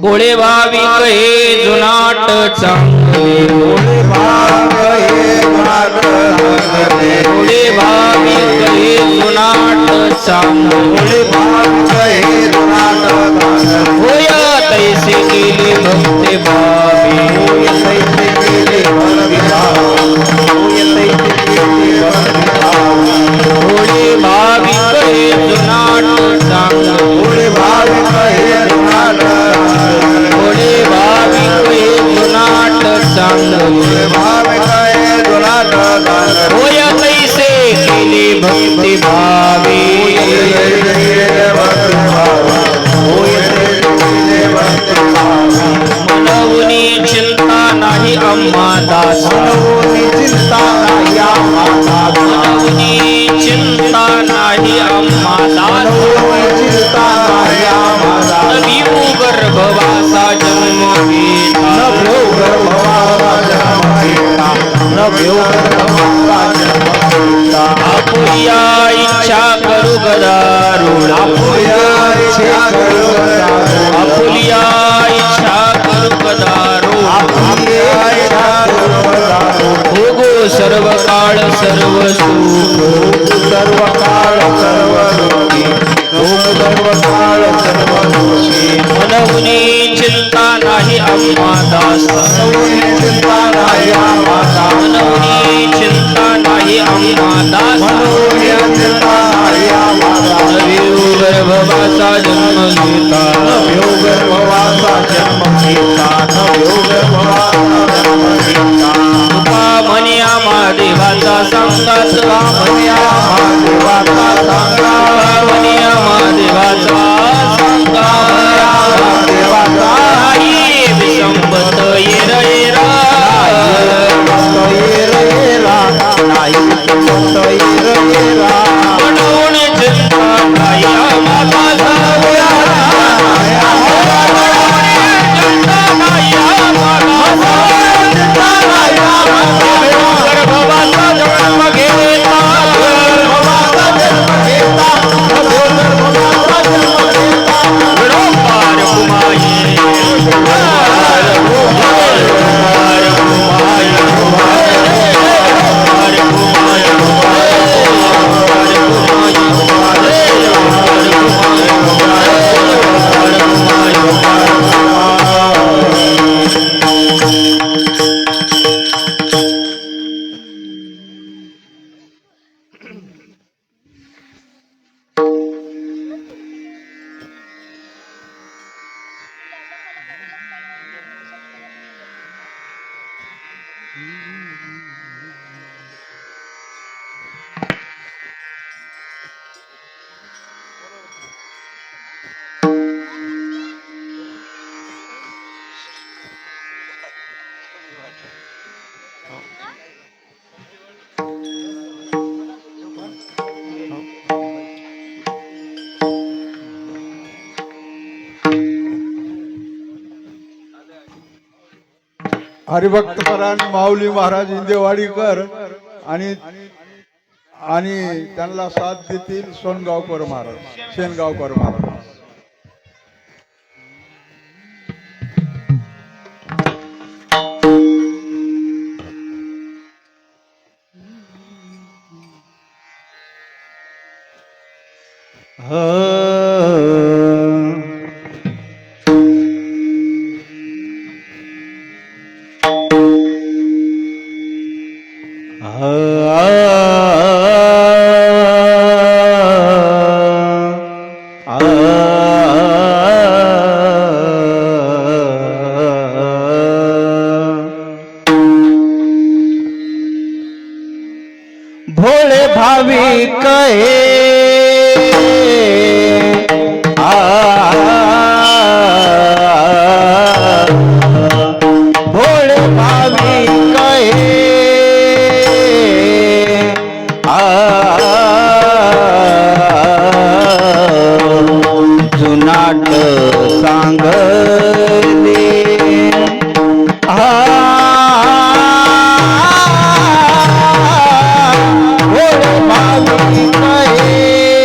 भोळे भाविक हे जुनाट चांगले भोळे भाविक हे जुनाट चांगले भोळे भाविक हे जुनाट चांगले भोळे भाविक हे जुनाट चांगले होय तैसे केले भक्ती भावी होय तैसे केले भक्ती भावी होय तैसे केले भक्ती भावी भोळे भाविक हे जुनाट चांगले भोळे भाविक हे जुनाट चांगले भोळे भाविक हे जुनाट चांगले भोळे भाविक हे जुनाट चांगले होय तैसे केले भक्ती भावी मनवनी चिंता नाही आम्हा दास चिंता नाही आम्हा दास मनवनी चिंता नाही आम्हा दास चिंता नाही आम्हा दास नवीऊ गर्भवासा जन्म घेता नभ्यो गर्भवासा जन्म घेता नभ्यो गर्भवासा जन्म घेता आपुया इच्छा करू गदारूढ आपुया इच्छा करू गदारूढ आपुलिया इच्छा करू गदारूढ आपुया इच्छा करू गदारूढ भोगो सर्व काळ सर्व सुख सर्व काळ सर्व सुखी सर्व काळ सर्व सुखी मनवनी चिंता नाही आम्हा दास चिंता नाही आम्हा दास मनवनी चिंता नाही आम्हा दास चिंता नाही आम्हा दास नवीऊ गर्भवासा जन्म घेता नभ्यो गर्भवासा जन्म घेता नभ्यो गर्भवासा जन्म घेता तुका म्हणे आम्हा देवाचा सांगाच म्हणे आम्हा देवाचा सांगा म्हणे आम्हा देवाचा सांगा देवाचा आई विसंबत येर येरा नाही म्हणून चिंता नाही आम्हा दास गर्भवासा जन्म घेता पार कुमाये पार हरिभक्तपरायण माऊली महाराज इंदेवाडीकर आणि त्यांना साथ देतील सोनगावकर महाराज शेनगावकर महाराज भोळे भाविक हे भोळे भाविक हे जुनाट सांगले भोळे भाविक हे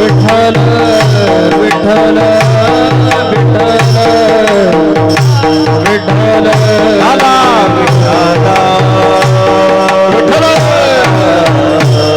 विठ्ठल विठ्ठल विठ्ठल विठ्ठल लाला विठ्ठल विठ्ठल लाला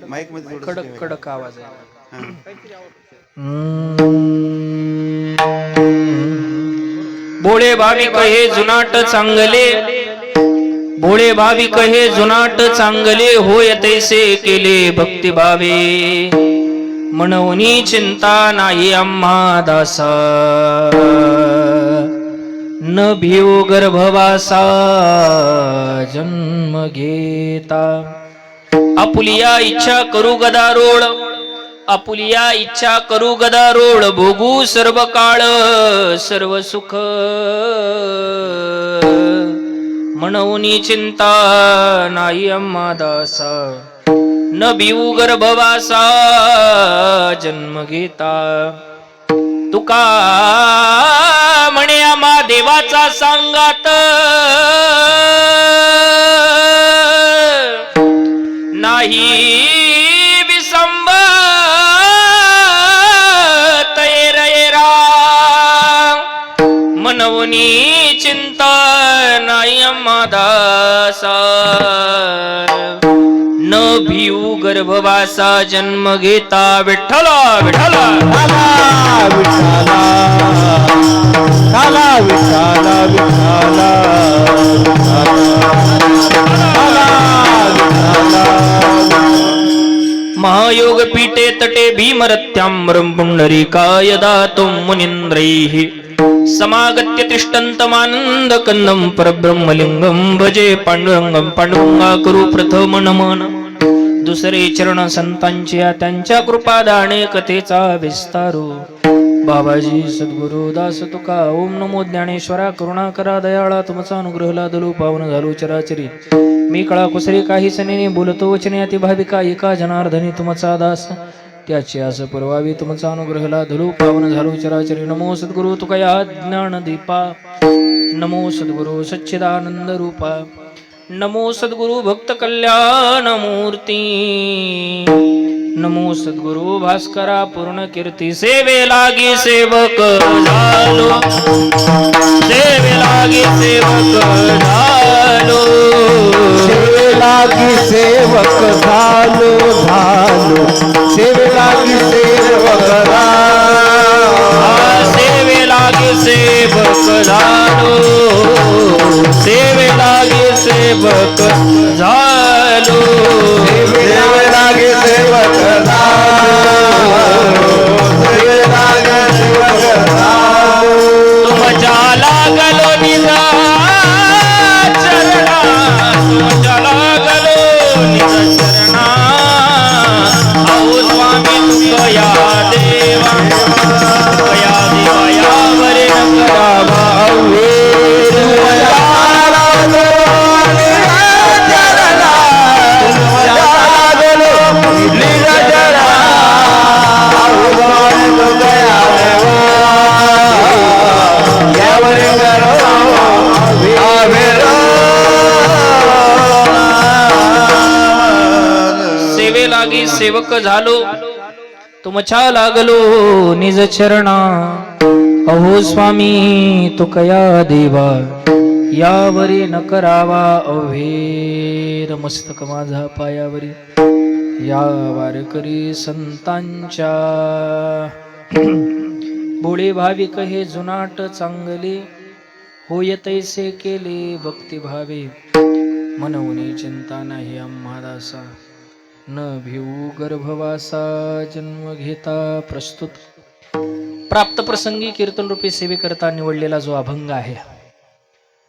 माईक मध्ये कडक कडक आवाज आहे. भोळे भाविक हे जुनाट चांगले, भोळे भाविक हे जुनाट चांगले, होय तैसे केले भक्तिभावे, म्हणूनी चिंता नाही आम्हा दासा, न भिव गर्भवासा जन्म घेता. आपुलिया इच्छा करू गदारोळ, आपुलिया इच्छा करू गदारोळ, भोगू सर्व काळ सर्व सुख, म्हणूनी चिंता नाही आम्हा दासा, न भिवू गर्भवासा जन्म घेता. तुका म्हणे आम्हा देवाचा सांगात, नाही विसंबत येरा, मनवनी चिंता नाही आम्हा दासा, न भिऊ गर्भवासा जन्म घेता. विठ्ठला विठ्ठला विठ्ठला विठ्ठला विठ्ठला विठ्ठला महायोग पीठे तटे भीमरत्याम्बरं पुंडरीकाय दातुं मुनीन्द्रैः, समागत्य तिष्ठन्तमानन्दकन्दं परब्रह्मलिङ्गं भजे पांडुरंगं. पांडुरंगा करू प्रथम नमन, दुसरे चरण संतांच्या, त्यांच्या कृपादाने कथेचा विस्तारू. बाबाजी सद्गुरु दास तुका ओम नमो ज्ञानेश्वरा करुणाकरा दयाळा तुमचा अनुग्रह लादलो पावन झालो चराचरी मी कळा कुसरी काही सनेने बोलतो वचने अति भाविका एका जनार्दनी तुमचा दास त्याची आस पुरवावी तुमचा अनुग्रह लादलो पावन झालो चराचरी नमो सद्गुरु तुकया ज्ञान दीपा नमो सद्गुरु सच्चिदानंद रूपा नमो सद्गुरु भक्त कल्याण मूर्ती नमो सद्गुरु भास्करा पूर्ण कीर्ती सेवे लागी सेवक झालो सेवे लागी सेवक झालो सेवे लागी सेवक झालो झालो सेवे लागी सेवक सेवे लागी सेवक झालो सेवे लागी सेवक झालो सेवे लागी सेवक सेवे लागी सेवक तुमच्या लागलो निजा चरणा तुमच्या लागलो निजा चरणा आओ स्वामी तुकया देवा तुकया देवा यावरे करावा सेवे लागी सेवक झालो तुमच्या लागलो निज चरणा अहो स्वामी तुकया देवा यावरी न करावा अवघेर मस्तक माझा पायावरी या वारकरी संतांच्या भोळे भाविक हे जुनाट चांगले होय तैसे केले भक्तिभावे मनवणे चिंता नाही आम्हा दासा न भिऊ गर्भवासा जन्म घेता प्रस्तुत प्राप्त प्रसंगी कीर्तन रूपी सेवेकरता निवडलेला जो अभंग आहे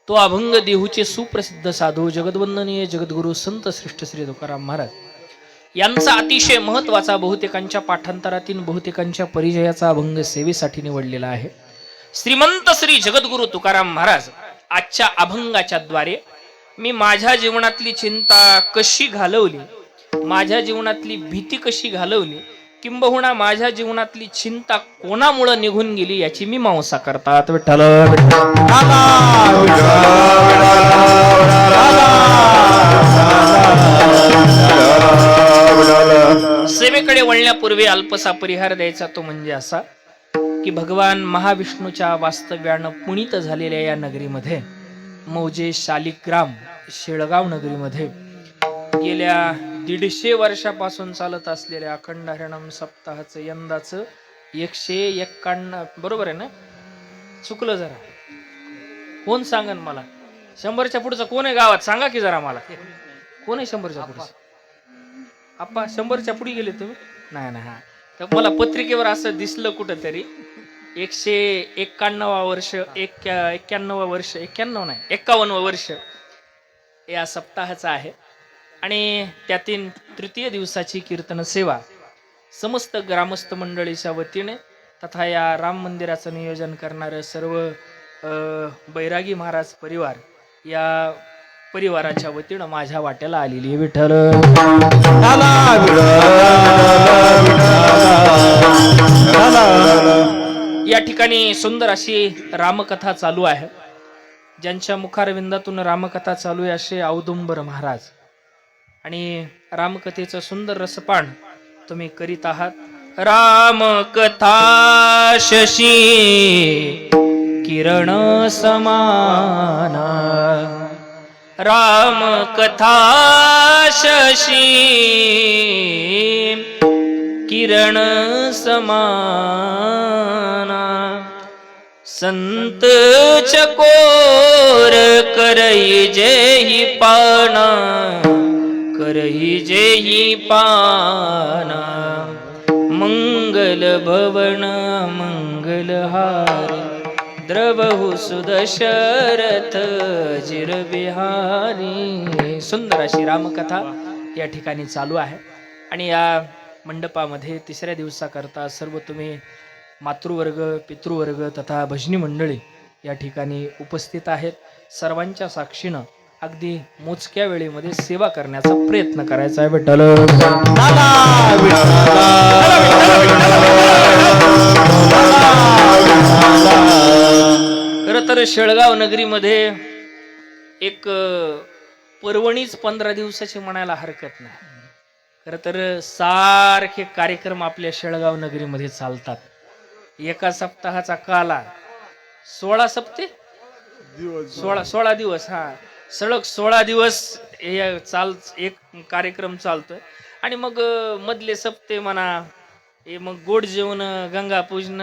तो अभंग देहूचे सुप्रसिद्ध साधू जगद्वंदनीय जगद्गुरु संत श्रेष्ठ श्री तुकाराम महाराज यांचा अतिशय महत्वाचा बहुतेकांच्या पाठांतरातील बहुतेकांच्या परिचयाचा अभंग सेवेसाठी निवडलेला आहे. श्रीमंत श्री जगद्गुरु तुकाराम महाराज आजच्या अभंगाच्या द्वारे मी माझ्या जीवनातली चिंता कशी घालवली, माझ्या जीवनातली भीती कशी घालवली, किंबहुना माझ्या जीवनातली चिंता कोणामुळे निघून गेली याची मीमांसा करतात. विठ्ठल सेवेकडे वळण्यापूर्वी अल्पसा परिहार द्यायचा तो म्हणजे असा की भगवान महाविष्णूच्या वास्तव्यानं पुनीत झालेल्या या नगरीमध्ये मौजे शालिग्राम शेळगाव नगरीमध्ये गेल्या 150 वर्षापासून चालत असलेल्या अखंड हरिनाम सप्ताहाचं यंदाचं 151 बरोबर आहे ना? चुकलं जरा, कोण सांगन मला? 100च्या पुढचा कोण आहे गावात? सांगा की जरा मला, कोण आहे 100च्या पुढचा? आप्पा 100च्या पुढे गेले तुम्ही? नाही ना. हा तर मला पत्रिकेवर असं दिसलं कुठंतरी 191 वर्ष 91 वर्ष 91 नाही 51 वर्ष या सप्ताहाचा आहे. आणि त्यातील तृतीय दिवसाची कीर्तन सेवा समस्त ग्रामस्थ मंडळीच्या वतीने तथा या राम मंदिराचं नियोजन करणारे सर्व बैरागी महाराज परिवार या परिवाराच्या वतीनं माझ्या वाट्याला आलेली आहे. विठ्ठल या ठिकाणी सुंदर अशी रामकथा चालू आहे. ज्यांच्या मुखारविंदातून रामकथा चालू आहे असे औदुंबर महाराज, आणि रामकथेचं सुंदर रसपान तुम्ही करीत आहात. रामकथा शशी किरण समाना, रामकथा शशी किरण समाना, संत चकोर करई जेहि पाना, करई जेहि पाना, मंगल भवन मंगल हारी, द्रवहु सुदशरथ जिर बिहारी. सुंदर अशी रामकथा या ठिकाणी चालू आहे. आणि या मंडपामध्ये तिसऱ्या दिवसाकरता सर्व तुम्ही मातृवर्ग, पितृवर्ग तथा भजनी मंडळी या ठिकाणी उपस्थित आहेत. सर्वांच्या साक्षीनं अगदी मोजक्या वेळेमध्ये सेवा करण्याचा प्रयत्न करायचा आहे. विठ्ठल खरं तर शेळगाव नगरीमध्ये एक पर्वणीच 15 दिवसाची म्हणायला हरकत नाही. खरं तर सारखे कार्यक्रम आपल्या शेळगाव नगरीमध्ये चालतात. एका सप्ताहाचा काला 16 सप्ते 16 दिवस, हा सलग 16 दिवस एक कार्यक्रम चालतोय. आणि मग मधले सप्ते म्हणा, हे मग गोड जेवण, गंगा पूजन,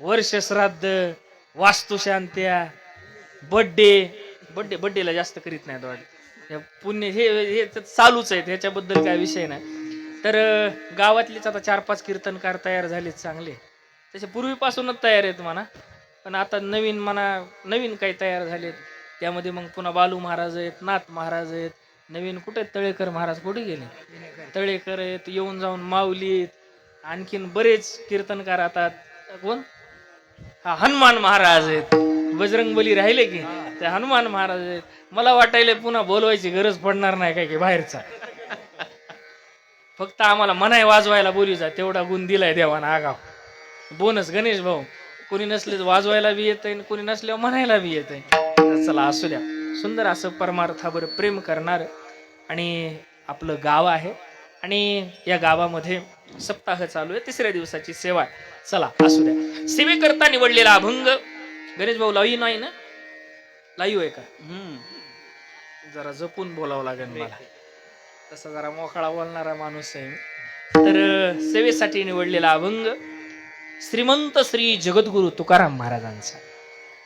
वर्ष श्राद्ध, वास्तुशांत्या, बड्डेला जास्त करीत नाहीत वाटत. पुण्य हे चालूच आहेत, ह्याच्याबद्दल काय विषय नाही. तर गावातलेच आता 4-5 कीर्तनकार तयार झालेत चांगले, त्याच्या पूर्वीपासूनच तयार आहेत म्हणा. पण आता नवीन काही तयार झालेत. त्यामध्ये मग पुन्हा बालू महाराज आहेत, नाथ महाराज आहेत, नवीन कुठे तळेकर महाराज कुठे गेले, तळेकर आहेत, येऊन जाऊन माऊलीत, आणखीन बरेच कीर्तनकार आता. कोण, हा हनुमान महाराज आहेत, बजरंगबली राहिले की ते हनुमान महाराज आहेत. मला वाटायला पुन्हा बोलवायची गरज पडणार नाही काय की बाहेरचा, फक्त आम्हाला मनाई वाजवायला बोली जा, तेवढा गुण दिलाय देवानं. आगाव बोनस गणेश भाऊ, कोणी नसले तर वाजवायला बी येतंय, कोणी नसल्यावर म्हणायला बी येतंय. चला असू द्या. सुंदर असं परमार्थावर प्रेम करणार आणि आपलं गाव आहे. आणि या गावामध्ये सप्ताह चालू आहे, 3ऱ्या दिवसाची सेवा. चला असू द्या. सेवेकरता निवडलेला अभंग गणेश भाऊ लाईव्ह नाही ना, लाईव्ह आहे का? जरा जपून बोलावं लागेल मला, तसा जरा मोकळा बोलणारा माणूस आहे. तर सेवेसाठी निवडलेला अभंग श्रीमंत श्री जगद्गुरु तुकाराम महाराजांचा.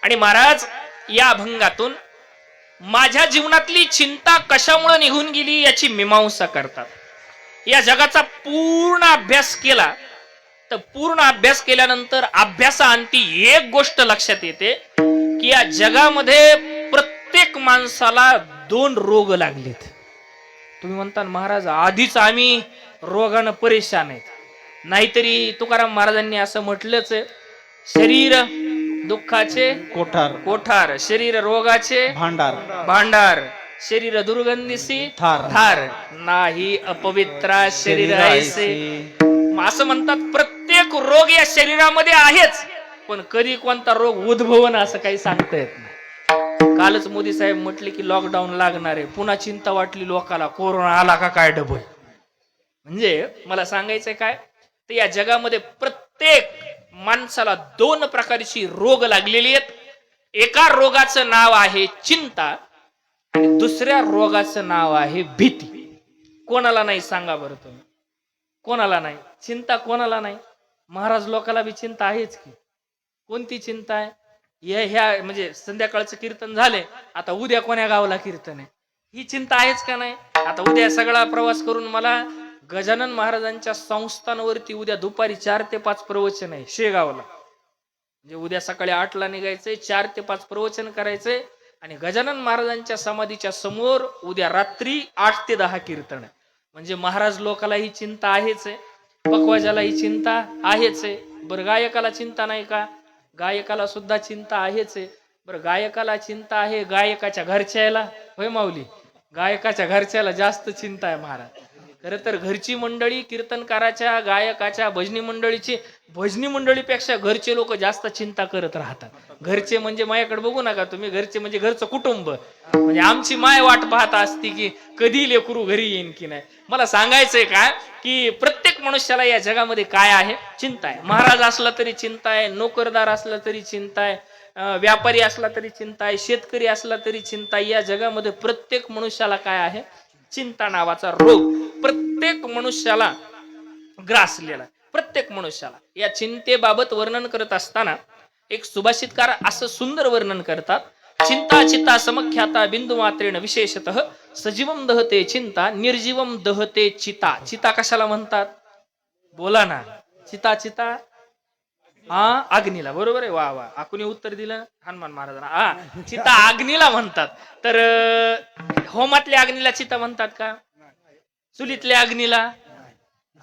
आणि महाराज या अभंगातून माझ्या जीवनातली चिंता कशामुळे निघून गेली याची मीमांसा करतात. या जगाचा पूर्ण अभ्यास केला तर पूर्ण अभ्यास केल्यानंतर अभ्यासाअंती एक गोष्ट लक्षात येते की या जगामध्ये प्रत्येक माणसाला 2 रोग लागलेत. तुम्ही म्हणता महाराज आधीच आम्ही रोगानं परेशान आहेत. नाहीतरी तुकाराम महाराजांनी असं म्हटलंच आहे, शरीर दुःखाचे कोठार, शरीर रोगाचे भांडार, शरीर दुर्गंधीसी थार, नाही अपवित्रा शरीर ऐसे. असं म्हणतात प्रत्येक रोग या शरीरामध्ये आहेच, पण कधी कोणता रोग उद्भवन असं काही सांगता येत नाही. कालच मोदी साहेब म्हटले की लॉकडाऊन लागणार आहे, पुन्हा चिंता वाटली लोकाला, कोरोना आला का काय डबल. म्हणजे मला सांगायचंय काय, तर या जगामध्ये प्रत्येक माणसाला 2 प्रकारची रोग लागलेली आहेत. एका रोगाचं नाव आहे चिंता आणि दुसऱ्या रोगाचं नाव आहे भीती. कोणाला नाही सांगा बरं तुम्ही, कोणाला नाही चिंता? कोणाला नाही? महाराज लोकाला बी चिंता आहेच की. कोणती चिंता आहे? ह्या म्हणजे संध्याकाळचं कीर्तन झाले, आता उद्या कोण्या गावाला कीर्तन आहे, ही चिंता आहेच का नाही? आता उद्या सगळा प्रवास करून मला गजानन महाराजांच्या संस्थानावरती उद्या दुपारी 4 ते 5 प्रवचन आहे शेगावला. म्हणजे उद्या सकाळी 8ला निघायचंय, 4 ते 5 प्रवचन करायचंय आणि गजानन महाराजांच्या समाधीच्या समोर उद्या रात्री 8 ते 10 कीर्तन आहे. म्हणजे महाराज लोकाला ही चिंता आहेच आहे, पकवाजाला ही चिंता आहेच आहे. बरं गायकाला चिंता नाही का? गायकाला सुद्धा चिंता आहेच आहे. बरं गायकाला चिंता आहे, गायकाच्या घरच्याला होय माऊली, गायकाच्या घरच्याला जास्त चिंता आहे महाराज. खरं तर घरची मंडळी, कीर्तनकाराच्या, गायकाच्या, भजनी मंडळीपेक्षा घरचे लोक जास्त चिंता करत राहतात. घरचे म्हणजे माझ्याकडे बघू नका तुम्ही, घरचे म्हणजे घरचं कुटुंब. म्हणजे आमची माय वाट पाहत असती की कधी लेकरू घरी येईन की नाही. मला सांगायचंय काय की प्रत्येक मनुष्याला या जगामध्ये काय आहे? चिंता आहे. महाराज असला तरी चिंता आहे, नोकरदार असला तरी चिंता आहे, व्यापारी असला तरी चिंता आहे, शेतकरी असला तरी चिंता आहे. या जगामध्ये प्रत्येक मनुष्याला काय आहे? चिंता नावाचा रोग प्रत्येक मनुष्याला ग्रासलेला. प्रत्येक मनुष्याला या चिंतेबाबत वर्णन करत असताना एक सुभाषितकार असं सुंदर वर्णन करतात, चिंता चिता समख्याता बिंदू मात्रेण विशेषतः सजीवम दहते चिंता निर्जीवम दहते चिता. चिता कशाला म्हणतात? बोला ना. चिता हा अग्नीला. बरोबर आहे. वा वा, कुणी उत्तर दिलं? हनुमान महाराजांना. हा, चिता अग्नीला म्हणतात. तर होमातल्या अग्नीला चिता म्हणतात का? चुलीतल्या अग्नीला?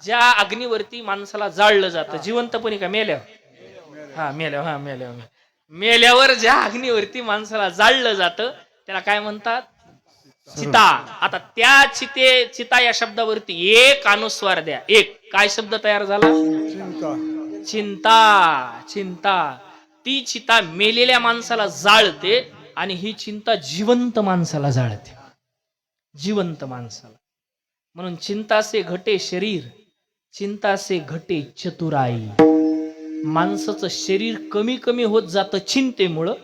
ज्या अग्नीवरती माणसाला जाळलं जातं जिवंतपणी का मेल्यावर? मेल्यावर ज्या अग्नीवरती माणसाला जाळलं जातं त्याला काय म्हणतात? चिता. आता त्या चिता या शब्दावरती एक अनुस्वार द्या. एक काय शब्द तयार झाला? चिंता. ती चिता मेलेल्या माणसाला जाळते आणि ही चिंता जिवंत माणसाला जाळते. जिवंत माणसाला. म्हणून चिंता से घटे शरीर, चिंता से घटे चतुराई. माणसाचं शरीर कमी कमी होत जातं चिंतेमुळं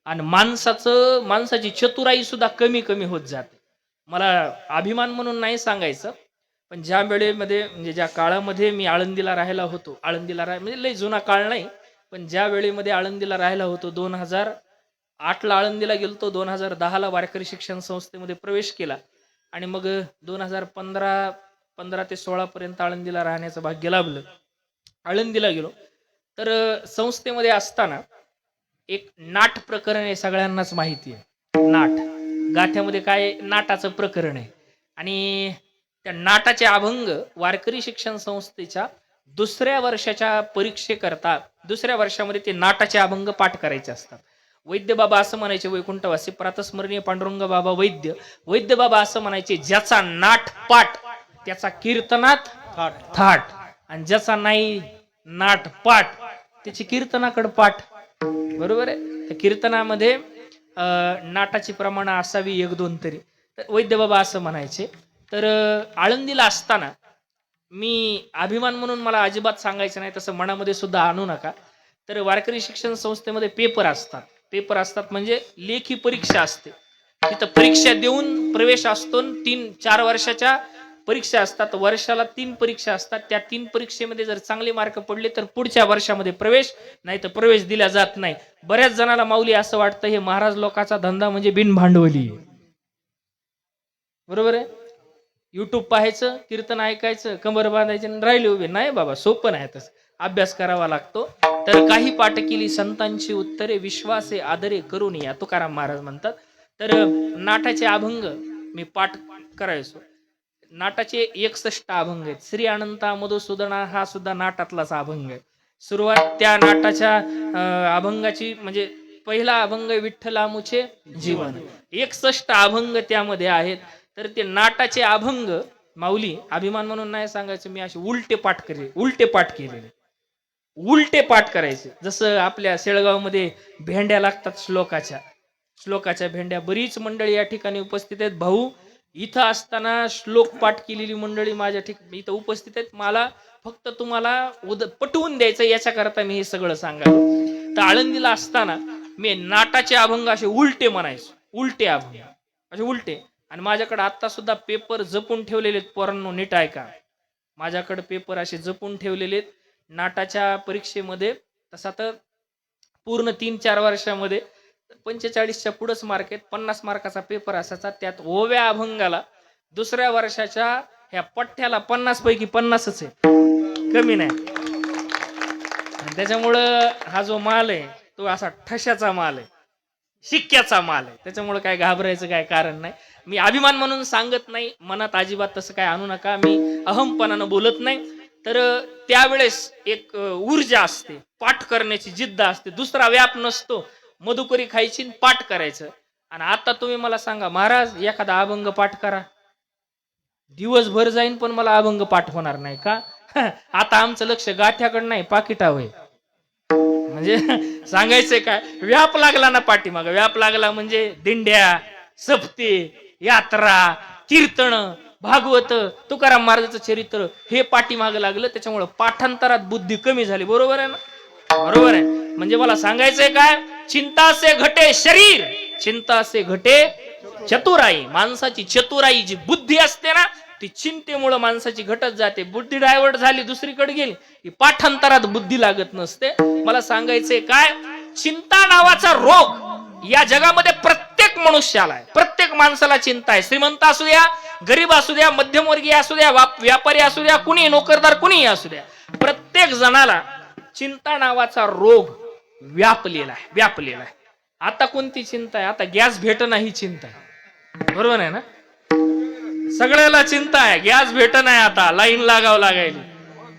आणि माणसाची चतुराई सुद्धा कमी कमी होत जाते. मला अभिमान म्हणून नाही सांगायचं, पण ज्या वेळेमध्ये म्हणजे ज्या काळामध्ये मी आळंदीला राहायला होतो, म्हणजे लय जुना काळ नाही, पण ज्या वेळेमध्ये आळंदीला राहायला होतो 2008ला आळंदीला गेलतो, 2010ला वारकरी शिक्षण संस्थेमध्ये प्रवेश केला आणि मग 2015 ते 16 पर्यंत आळंदीला राहण्याचं भाग्य लाभलं. आळंदीला गेलो तर संस्थेमध्ये असताना एक नाट प्रकरण आहे, सगळ्यांनाच माहिती आहे. नाट गाठ्यामध्ये काय नाटाचं प्रकरण आहे आणि त्या नाटाचे अभंग वारकरी शिक्षण संस्थेच्या दुसऱ्या वर्षाच्या परीक्षेकरता दुसऱ्या वर्षामध्ये ते नाटाचे अभंग पाठ करायचे असतात. वैद्य बाबा असं म्हणायचे, वैकुंठवासी प्रातस्मरणीय पांडुरंग बाबा वैद्य बाबा असं म्हणायचे, ज्याचा नाट पाठ त्याचा कीर्तनात थाट आणि ज्याचा नाही नाट पाठ त्याची कीर्तनाकड पाठ. बरोबर आहे. त्या कीर्तनामध्ये नाटाची प्रमाण असावी 1-2 तरी. तर वैद्य बाबा असं म्हणायचे. तर आळंदीला असताना मी अभिमान म्हणून मला अजिबात सांगायचं नाही, तसं मनामध्ये सुद्धा आणू नका. तर वारकरी शिक्षण संस्थेमध्ये पेपर असतात म्हणजे लेखी परीक्षा असते. तिथं परीक्षा देऊन प्रवेश असतो. 3-4 वर्षाच्या परीक्षा असतात. वर्षाला 3 परीक्षा असतात. त्या 3 परीक्षेमध्ये जर चांगले मार्क पडले तर पुढच्या वर्षामध्ये प्रवेश, नाही तर प्रवेश दिला जात नाही. बऱ्याच जणाला माऊली असं वाटतं हे महाराज लोकांचा धंदा म्हणजे बिनभांडवली. बरोबर आहे. युट्यूब पाहायचं, कीर्तन ऐकायचं, कंबर बांधायचे राहिले उभे. नाही बाबा, सोपं नाही तसं. अभ्यास करावा लागतो. तर काही पाठ केली संतांची उत्तरे, विश्वासे आदरे करून या, तुकाराम महाराज म्हणतात. तर नाटाचे अभंग मी पाठ करायचो. नाटाचे 61 अभंग आहेत. श्री अनंता मधुसूदना हा सुद्धा नाटातलाच अभंग आहे. सुरुवात त्या नाटाच्या अभंगाची म्हणजे पहिला अभंग विठ्ठलामुचे जीवन. 61 अभंग त्यामध्ये आहेत. तर ते नाटाचे अभंग माऊली अभिमान म्हणून नाही सांगायचं, मी असे उलटे पाठ केलेले. उलटे पाठ करायचे. जसं आपल्या शेळगावमध्ये भेंड्या लागतात श्लोकाच्या भेंड्या. बरीच मंडळी या ठिकाणी उपस्थित आहेत. भाऊ इथं असताना श्लोक पाठ केलेली मंडळी माझ्या ठिकाणी इथं उपस्थित आहेत. मला फक्त तुम्हाला पटवून द्यायचं याच्याकरता मी हे सगळं सांगायला. तर आळंदीला असताना मी नाटाचे अभंग असे उलटे म्हणायचो. उलटे अभंग असे उलटे. आणि माझ्याकडे आता सुद्धा पेपर जपून ठेवलेले आहेत. पोरांनो नीट ऐका, माझ्याकडे पेपर असे जपून ठेवलेले आहेत. नाटाच्या परीक्षेमध्ये तसा तर पूर्ण 3-4 वर्षामध्ये 45च्या पुढंच मार्क आहेत. 50 मार्काचा पेपर असायचा. त्यात ओव्या अभंगाला दुसऱ्या वर्षाच्या ह्या पठ्ठ्याला 50 पैकी 50च आहे, कमी नाही. त्याच्यामुळं हा जो माल आहे तो असा ठशाचा माल आहे, शिक्क्याचा माल आहे. त्याच्यामुळे काय घाबरायचं काय कारण नाही. मी अभिमान म्हणून सांगत नाही, मनात अजिबात तसं काय आणू नका. मी अहमपणानं बोलत नाही. तर त्यावेळेस एक ऊर्जा असते, पाठ करण्याची जिद्द असते, दुसरा व्याप नसतो. मधुकरी खायची पाठ करायचं. आणि आता तुम्ही मला सांगा, महाराज एखादा अभंग पाठ करा, दिवसभर जाईन पण मला अभंग पाठ होणार नाही का? आता आमचं लक्ष गाठ्याकडे नाही, पाकिटावर. म्हणजे सांगायचंय काय, व्याप लागला ना पाठीमाग. व्याप लागला म्हणजे दिंड्या, सप्ते, यात्रा, कीर्तन, भागवत, तुकाराम महाराजांचं चरित्र हे पाठीमाग लागलं. त्याच्यामुळे पाठांतरात बुद्धी कमी झाली. बरोबर आहे ना? बरोबर आहे. म्हणजे मला सांगायचंय काय, चिंता से घटे शरीर, चिंता से घटे चतुराई. माणसाची चतुराई जी बुद्धी असते ना, ती चिंतेमुळे माणसाची घटत जाते. बुद्धी डायव्हर्ट झाली, दुसरीकडे गेली की पाठांतरात बुद्धी लागत नसते. मला सांगायचंय काय, चिंता नावाचा रोग या जगामध्ये प्रत्येक मनुष्याला आहे. प्रत्येक माणसाला चिंता आहे. श्रीमंत असू द्या, गरीब असू द्या, मध्यमवर्गीय असू द्या, व्यापारी असू द्या, कुणी नोकरदार कुणीही असू द्या, प्रत्येक जणाला चिंता नावाचा रोग व्यापलेला आहे. आता कोणती चिंता आहे? आता गॅस भेटणं ही चिंता आहे. बरोबर आहे ना? सगळ्याला चिंता आहे, गॅस भेटणं आहे, आता लाईन लागावं लागायली.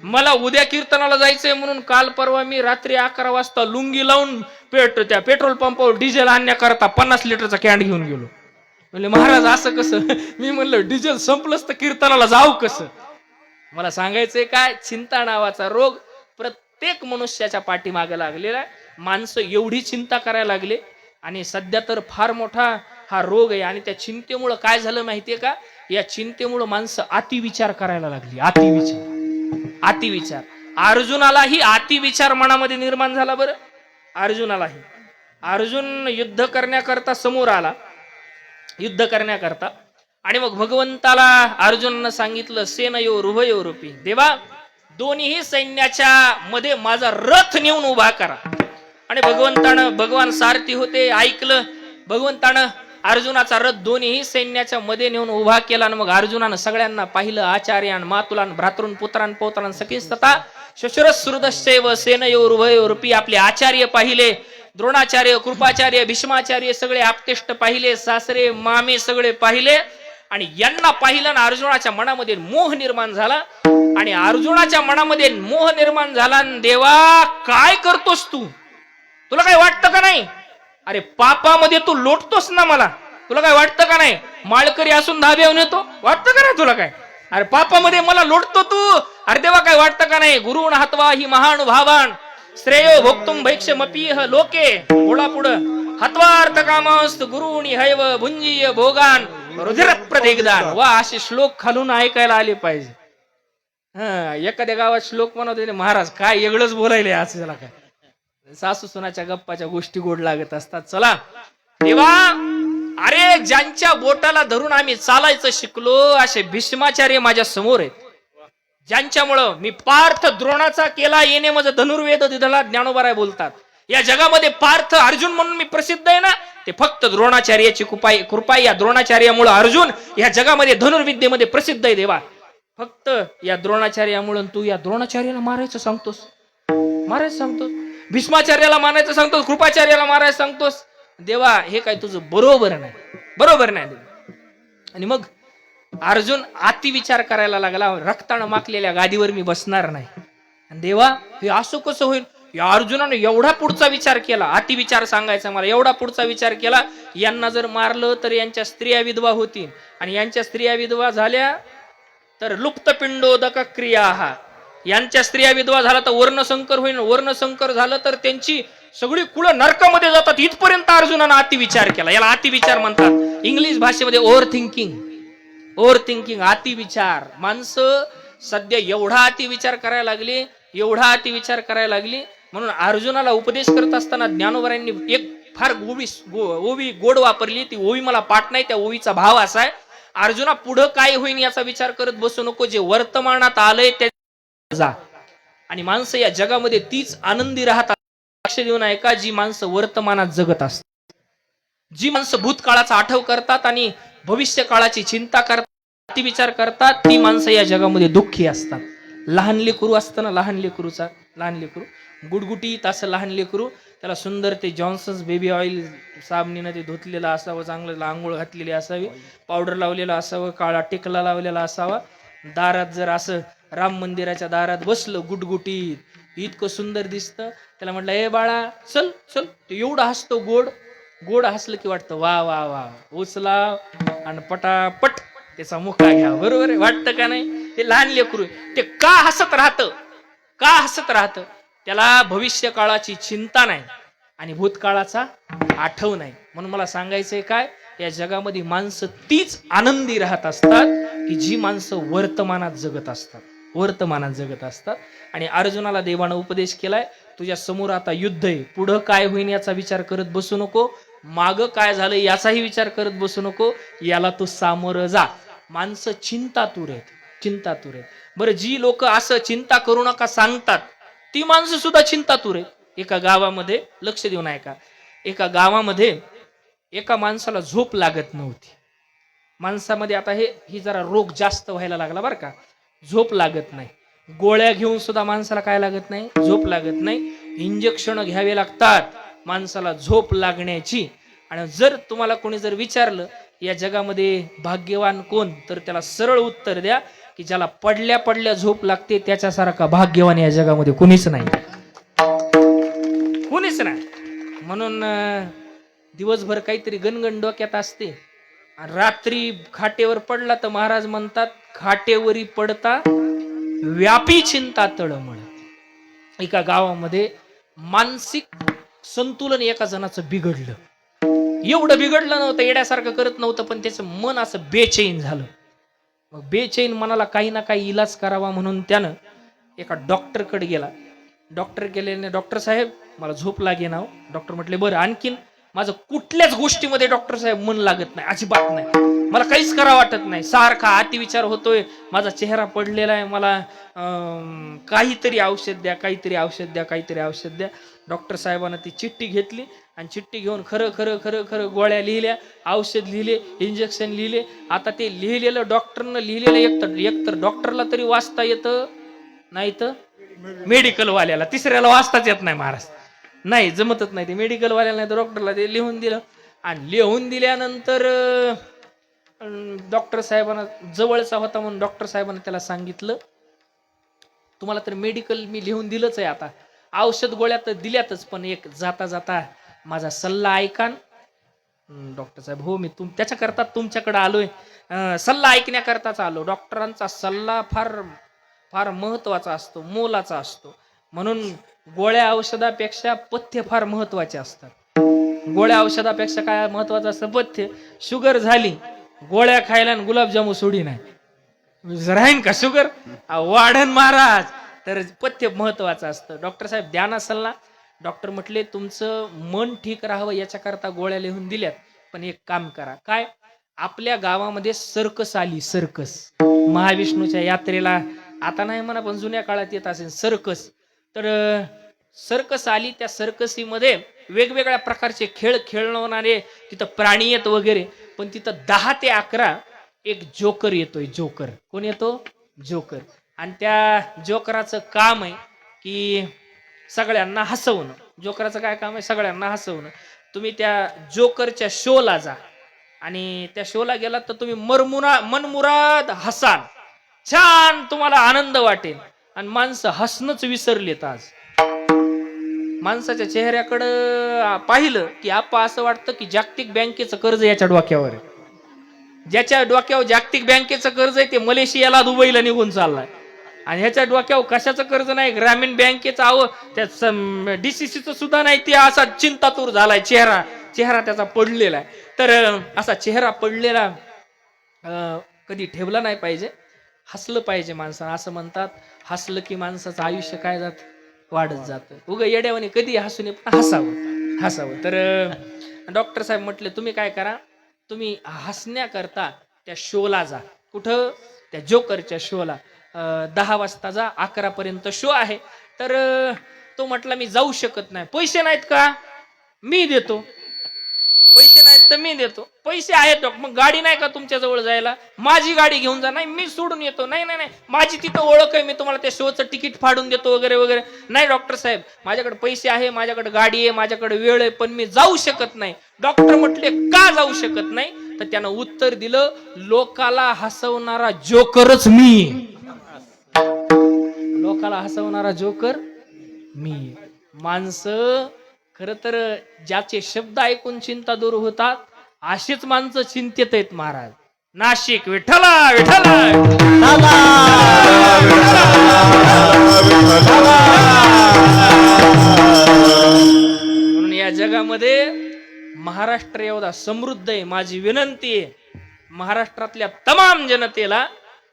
मला उद्या कीर्तनाला जायचंय म्हणून काल परवा मी रात्री 11 वाजता लुंगी लावून त्या पेट्रोल पंपावर डिझेल आणण्याकरता 50 लिटरचा कॅन्ड घेऊन गेलो. म्हणले महाराज असं कसं? मी म्हणलं डिझेल संपलंच तर कीर्तनाला जाऊ कसं? मला सांगायचंय काय, चिंता नावाचा रोग प्रत्येक मनुष्याच्या पाठीमागे लागलेला आहे. माणसं एवढी चिंता करायला लागले आणि सध्या तर फार मोठा हा रोग आहे. आणि त्या चिंतेमुळं काय झालं माहितीये का, या चिंतेमुळं माणसं अतिविचार करायला लागली. अतिविचार. अर्जुनालाही अतिविचार मनामध्ये निर्माण झाला. बरं, अर्जुनालाही. अर्जुन युद्ध करण्याकरता समोर आला, युद्ध करण्याकरता. आणि मग भगवंताला अर्जुनानं सांगितलं, सेनयोर उभयोरूपी, देवा दोन्ही सैन्याच्या मध्ये माझा रथ नेऊन उभा करा. आणि भगवान सारथी होते, ऐकलं. भगवंतानं अर्जुनाचा रथ दोन्ही सैन्याच्या मध्ये नेऊन उभा केला. आणि मग अर्जुनानं सगळ्यांना पाहिलं, आचार्यान मातुलान भ्रातृन पुत्रान पौत्रान सखीस्तता शशुरसृदश्चैव सेनयोर उभयोरूपी. आपले आचार्य पाहिले, द्रोणाचार्य, कृपाचार्य, भीष्माचार्य सगळे आपतेष्ट पाहिले, सासरे मामे सगळे पाहिले. आणि यांना पाहिलं ना, अर्जुनाच्या मनामध्ये मोह निर्माण झाला. आणि अर्जुनाच्या मनामध्ये मोह निर्माण झाला. देवा काय करतोस तू? तुला काय वाटतं का नाही? अरे पापामध्ये तू लोटतोस ना मला, तुला काय वाटतं का नाही? माळकरी असून धाब्यावर येतो, वाटतं का नाही तुला काय? अरे पापामध्ये मला लोटतो तू. अरे देवा काय वाटतं का नाही? गुरुण हत्वा ही महानुभावान श्रेयो भोक्तुम भैक्षमपीह लोके. पुढा पुढं हत्वार्थ कामस्त गुरुणी हैव भुंजीय भोगान रुधिर प्रदेगदान. वा, असे श्लोक खालून ऐकायला आले पाहिजे. एखाद्या गावात श्लोक म्हणत महाराज काय वेगळंच बोलायले असं, त्याला काय सासू सुनाच्या गप्पाच्या गोष्टी गोड लागत असतात. चला देवा, अरे ज्यांच्या बोटाला धरून आम्ही चालायचं शिकलो असे भीष्माचार्य माझ्या समोर आहेत, ज्यांच्यामुळं मी पार्थ द्रोणाचा केला येणे माझं धनुर्वेद दिधला. ज्ञानोबा बोलतात, या जगामध्ये पार्थ अर्जुन म्हणून मी प्रसिद्ध आहे ना, ते फक्त द्रोणाचार्याची कृपा. या द्रोणाचार्यामुळे अर्जुन या जगामध्ये धनुर्विद्येमध्ये प्रसिद्ध आहे. देवा फक्त या द्रोणाचार्यामुळे तू या द्रोणाचार्याला मारायचं सांगतोस, भीष्माचार्याला मारायचं सांगतोस, कृपाचार्याला मारायचं सांगतोस. देवा हे काय तुझं बरोबर नाही. आणि मग अर्जुन अतिविचार करायला लागला, रक्तानं माखलेल्या गादीवर मी बसणार नाही. आणि देवा हे असं कसं होईल? या अर्जुनाने एवढा पुढचा विचार केला, अतिविचार सांगायचा मला, एवढा पुढचा विचार केला, यांना जर मारलं तर यांच्या स्त्रिया विधवा होतील, आणि यांच्या स्त्रिया विधवा झाल्या तर लुप्त पिंडोदक क्रिया, यांच्या स्त्रिया विधवा झाला तर वर्णसंकर होईल, वर्णसंकर झालं तर त्यांची सगळी कुळं नरकामध्ये जातात. इथपर्यंत अर्जुनानं अतिविचार केला. याला अतिविचार म्हणतात. इंग्लिश भाषेमध्ये ओव्हर थिंकिंग, अतिविचार. माणसं सध्या एवढा अतिविचार करायला लागली, म्हणून अर्जुनाला उपदेश करत असताना ज्ञानोबरांनी एक फार ओवी गोड वापरली. ती ओवी मला पाठ नाही, त्या ओवीचा भाव असा आहे, अर्जुना पुढं काय होईल याचा विचार करत बसू नको, जे वर्तमानात आलंय त्या जा. आणि माणसं या जगामध्ये तीच आनंदी राहतात. लक्ष देऊन ऐका, जी माणसं वर्तमानात जगत असतात, जी माणसं भूतकाळाचा आठव करतात आणि भविष्य काळाची चिंता करतात, अतिविचार करतात, ती माणसं या जगामध्ये दुःखी असतात. लहान लेकरू असतं ना, लहान लेकरू गुडगुटीत असं लहान लेकरू, त्याला सुंदर ते जॉन्सन्स बेबी ऑइल साबणीनं ते धुतलेलं असावं, चांगलं आंघोळ घातलेली असावी, पावडर लावलेला असावं, काळा टिकला लावलेला असावा. दारात जर असं राम मंदिराच्या दारात बसलं गुटगुटीत, इतकं सुंदर दिसतं. त्याला म्हटलं ए बाळा चल, ते एवढं हसतो, गोड हसलं की वाटतं वा वा वा, उचला आणि पटापट त्याचा मुका घ्या. बरोबर आहे, वाटतं का नाही? ते लहान लेकरू ते का हसत राहतं? त्याला भविष्य काळाची चिंता नाही आणि भूतकाळाचा आठव नाही. म्हणून मला सांगायचंय काय, या जगामध्ये माणसं तीच आनंदी राहत असतात की जी माणसं वर्तमानात जगत असतात. आणि अर्जुनाला देवानं उपदेश केलाय, तुझ्या समोर आता युद्ध आहे, पुढं काय होईल याचा विचार करत बसू नको, मागं काय झालं याचाही विचार करत बसू नको, याला तू सामोरं जा. माणसं चिंतातुर आहेत. बरं, जी लोक असं चिंता करू नका सांगतात, ती माणसं सुद्धा चिंतातुर आहेत. एका गावामध्ये, लक्ष देऊन ऐका, एका गावामध्ये एका माणसाला झोप लागत नव्हती. माणसामध्ये आता ही जरा रोग जास्त व्हायला लागला बरं का, झोप लागत नाही. गोळ्या घेऊन सुद्धा माणसाला काय लागत नाही, झोप लागत नाही. इंजेक्शन घ्यावे लागतात माणसाला झोप लागण्याची. आणि जर तुम्हाला कोणी जर विचारलं या जगामध्ये भाग्यवान कोण, तर त्याला सरळ उत्तर द्या, की ज्याला पडल्या पडल्या झोप लागते त्याच्यासारखा भाग्यवान या जगामध्ये कुणीच नाही, कुणीच नाही. म्हणून दिवसभर काहीतरी गणगण डोक्यात असते आणि रात्री खाटेवर पडला तर महाराज म्हणतात खाटेवरी पडता व्यापी चिंता तळमळ. एका गावामध्ये मानसिक संतुलन एका जणाचं बिघडलं. एवढं बिघडलं नव्हतं, येड्यासारखं करत नव्हतं, पण त्याचं मन असं बेचैन झालं. मग बेचैन मनाला काही ना काही इलाज करावा म्हणून त्यानं एका डॉक्टरकडे गेला. डॉक्टर गेल्याने डॉक्टर साहेब मला झोप लागे ना. डॉक्टर म्हटले बरं आणखीन. माझं कुठल्याच गोष्टीमध्ये डॉक्टर साहेब मन लागत नाही, अजिबात नाही, मला काहीच करा वाटत नाही, सारखा अतिविचार होतोय, माझा चेहरा पडलेला आहे, मला काहीतरी औषध द्या, काहीतरी औषध द्या, काहीतरी औषध द्या. डॉक्टर साहेबांना ती चिठ्ठी घेतली आणि चिठ्ठी घेऊन खरं खरं खरं खरं गोळ्या लिहिल्या, औषध लिहिले, इंजेक्शन लिहिले. आता ते लिहिलेलं डॉक्टरनं लिहिलेलं एकतर डॉक्टरला तरी वाचता येतं, नाही तर मेडिकलवाल्याला तिसऱ्याला वाचताच येत नाही महाराज, नाही जमतच नाही. ते मेडिकलवाल्याला नाही तर डॉक्टरला ते लिहून दिलं. आणि लिहून दिल्यानंतर डॉक्टर साहेबांना जवळचा होता म्हणून डॉक्टर साहेबांना त्याला सांगितलं तुम्हाला तर मेडिकल मी लिहून दिलंच आहे, आता औषध गोळ्या तर दिल्यातच, पण एक जाता जाता माझा सल्ला ऐका. डॉक्टर साहेब हो मी त्याच्याकरता तुमच्याकडे आलोय, सल्ला ऐकण्याकरताच आलो. डॉक्टरांचा सल्ला फार फार महत्वाचा असतो, मोलाचा असतो. म्हणून गोळ्या औषधापेक्षा पथ्य फार महत्वाचे असतात. गोळ्या औषधापेक्षा काय महत्वाचं असतं? पथ्य. शुगर झाली गोळ्या खायला आणि गुलाबजामू सोडी नाही, राहीन का शुगर? वाढन महाराज. तर पथ्य महत्वाचं असतं. डॉक्टर साहेब द्या ना सल्ला. डॉक्टर म्हटले तुमचं मन ठीक राहावं याच्याकरता गोळ्या लिहून दिल्यात, पण एक काम करा. काय? आपल्या गावामध्ये सर्कस आली, सर्कस. महाविष्णूच्या यात्रेला आता नाही म्हणा पण जुन्या काळात येत असेल सर्कस. तर सर्कस आली, त्या सर्कसीमध्ये वेगवेगळ्या प्रकारचे खेळ खेळवणारे तिथं प्राणी येत वगैरे, पण तिथं 10 ते 11 एक जोकर येतोय. जोकर कोण येतो? जोकर. आणि त्या जोकराचं काम आहे की सगळ्यांना हसवणं. जोकराचं काय काम आहे? सगळ्यांना हसवणं. तुम्ही त्या जोकरच्या शोला जा आणि त्या शोला गेलात तर तुम्ही मनमुराद हसाल, छान तुम्हाला आनंद वाटेल. आणि माणसं हसणंच विसरलेत आज. माणसाच्या चेहऱ्याकडं पाहिलं की आपा असं वाटतं की जागतिक बँकेचं कर्ज याच्या डोक्यावर आहे. ज्याच्या डोक्यावर जागतिक बँकेचं कर्ज आहे ते मलेशियाला दुबईला निघून चाललाय. आणि ह्याच्या डोक्यावर कशाचं कर्ज नाही, ग्रामीण बँकेचं आव त्या डीसीसीचं सुद्धा नाही. ते असा चिंतातूर झालाय, चेहरा त्याचा पडलेला आहे. तर असा चेहरा पडलेला कधी ठेवला नाही पाहिजे, हसलं पाहिजे माणसानं. असं म्हणतात हसलं की माणसाचं आयुष्य काय जात? वाढत जातं. उगा येड्यावाने कधी हसू नये, पण हसावं. तर डॉक्टर साहेब म्हटले तुम्ही काय करा, तुम्ही हसण्याकरता त्या शोला जा. कुठं? त्या जोकरच्या शोला. 10 वाजता जा, 11 पर्यंत शो आहे. तर तो म्हटला मी जाऊ शकत नाही. पैसे नाहीत का? मी देतो. पैसे नाहीत तर मी देतो. पैसे आहेत मग गाडी नाही का तुमच्या जवळ जायला? माझी गाडी घेऊन जा. नाही मी सोडून येतो. नाही नाही नाही माझी तिथं ओळख आहे, मी तुम्हाला त्या शोचं तिकीट फाडून देतो वगैरे वगैरे. नाही डॉक्टर साहेब माझ्याकडे पैसे आहे, माझ्याकडे गाडी आहे, माझ्याकडे वेळ आहे, पण मी जाऊ शकत नाही. डॉक्टर म्हटले का जाऊ शकत नाही? तर त्यानं उत्तर दिलं लोकाला हसवणारा जोकरच मी. लोकाला हसवणारा जोकर मी. माणसं खर तर ज्याचे शब्द ऐकून चिंता दूर होतात अशीच माणसं चिंतेत आहेत महाराज. नाशिक विठ्ठला विठ्ठला म्हणून या जगामध्ये महाराष्ट्र एवढा समृद्ध आहे. माझी विनंती आहे महाराष्ट्रातल्या तमाम जनतेला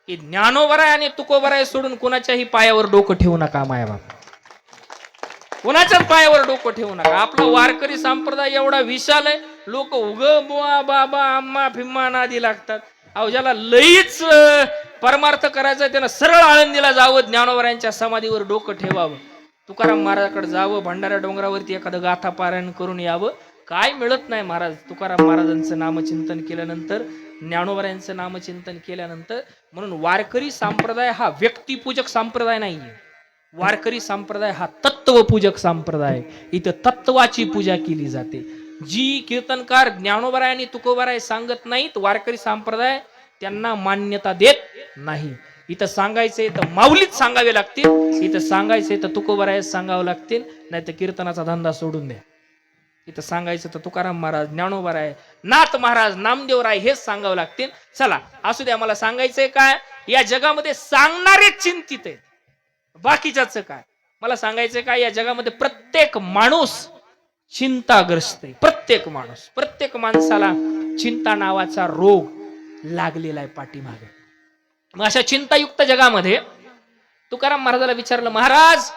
की ज्ञानोबराय आणि तुकोबराय सोडून कुणाच्याही पायावर डोकं ठेवू नका. मायबाप कुणाच्याच पायावर डोकं ठेवू नका. आपला वारकरी संप्रदाय एवढा विशाल आहे, लोक उग बुवा बाबा आम्मा फिम्मा नादी लागतात. अहो ज्याला लईच परमार्थ करायचा त्यानं सरळ आळंदीला जावं, ज्ञानोबरायांच्या समाधीवर डोकं ठेवावं, तुकाराम महाराजाकडे जावं, भंडारा डोंगरावरती एखादं गाथा पारायण करून यावं. काय मिळत नाही महाराज. तुकाराम महाराजांचं नामचिंतन केल्यानंतर, ज्ञानोबरायांचं नामचिंतन केल्यानंतर. म्हणून वारकरी संप्रदाय हा व्यक्तिपूजक संप्रदाय नाहीये. वारकरी संप्रदाय हा तत्वपूजक संप्रदाय. इथं तत्वाची पूजा केली जाते. जी कीर्तनकार ज्ञानोबराय आणि तुकोबराय सांगत नाहीत, वारकरी संप्रदाय त्यांना मान्यता देत नाही. इथं सांगायचंय तर माऊलीच सांगावे लागतील, इथं सांगायचंय तर तुकोबरायच सांगावं लागतील, नाही तर कीर्तनाचा धंदा सोडून द्या. इथं सांगायचं तर तुकाराम महाराज, ज्ञानोबराय, नाथ महाराज, नामदेवराय हेच सांगावं लागतील. चला असू द्या, मला सांगायचंय काय, या जगामध्ये सांगणारे चिंतित आहेत, बाकीच्याच काय. मला सांगायचंय काय, या जगामध्ये प्रत्येक माणूस चिंताग्रस्त आहे. प्रत्येक माणूस, प्रत्येक माणसाला चिंता नावाचा रोग लागलेला आहे पाठीमागे. मग अशा चिंतायुक्त जगामध्ये तुकाराम महाराजाला विचारलं, महाराज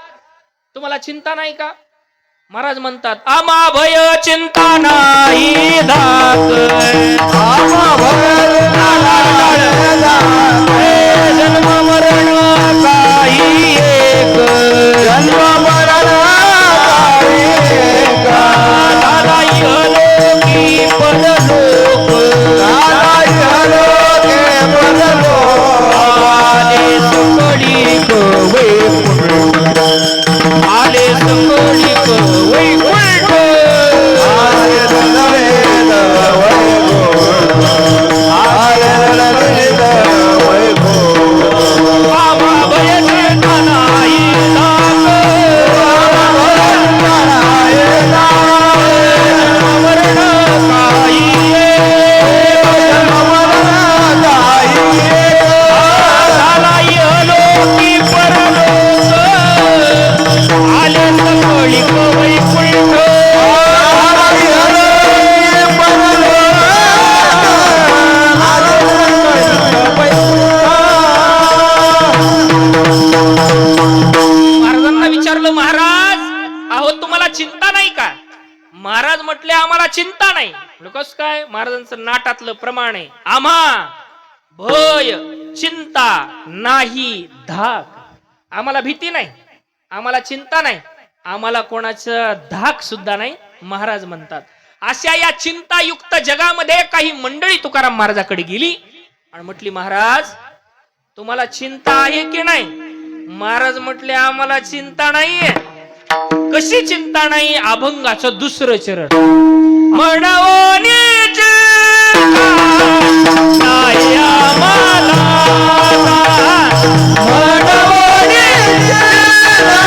तुम्हाला चिंता नाही का? महाराज म्हणतात, आमा भय चिंता नाही धाक, आमा भय जन्म मरण काही एक, जन्म मरण काही एक, दादा इहलोकी परलोक, दादा इहलोके परलोक, आले सकळीक वैकुंठ, आले सकळीक वैकुंठ, आले रणवेद वैकुंठ, आले रणवेद वैकुंठ, आमा भय चिंता नाही धाक, मरण काही झाला इहलोकी परलोक, आले सकळीक वैकुंठ, महाराजांना विचारलं, महाराज अहो तुम्हाला चिंता नाही का? महाराज म्हटले, आम्हाला चिंता नाही. कस काय? महाराजांचं नाटातलं प्रमाण आहे, आम्हा भय चिंता नाही धाक, आम्हाला भीती नाही, आम्हाला चिंता नाही, आम्हाला कोणाचं धाक सुद्धा नाही. महाराज म्हणतात, अशा या चिंतायुक्त जगामध्ये काही मंडळी तुकाराम महाराजाकडे गेली आणि म्हटली, महाराज तुम्हाला चिंता आहे की नाही? महाराज म्हटले, आम्हाला चिंता नाहीये. कशी चिंता नाही? अभंगाचं दुसरं चरण, म्हणवनी चिंता नाही आम्हाला, म्हणवनी चिंता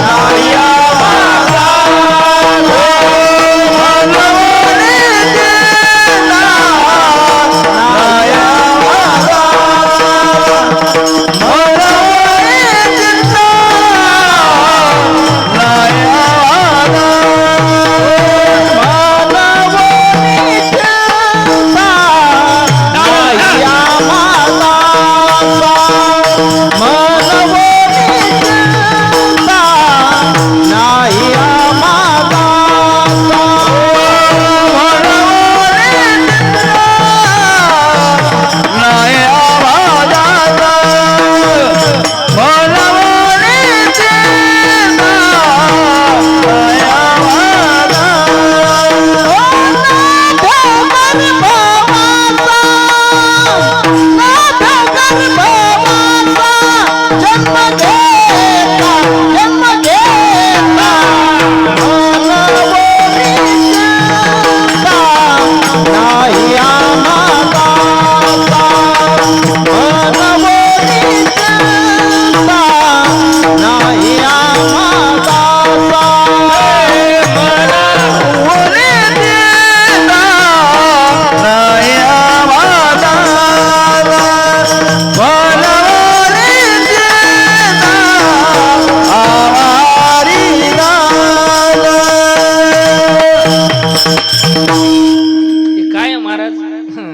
नाही आम्हाला, म्हणवनी चिंता नाही आम्हाला,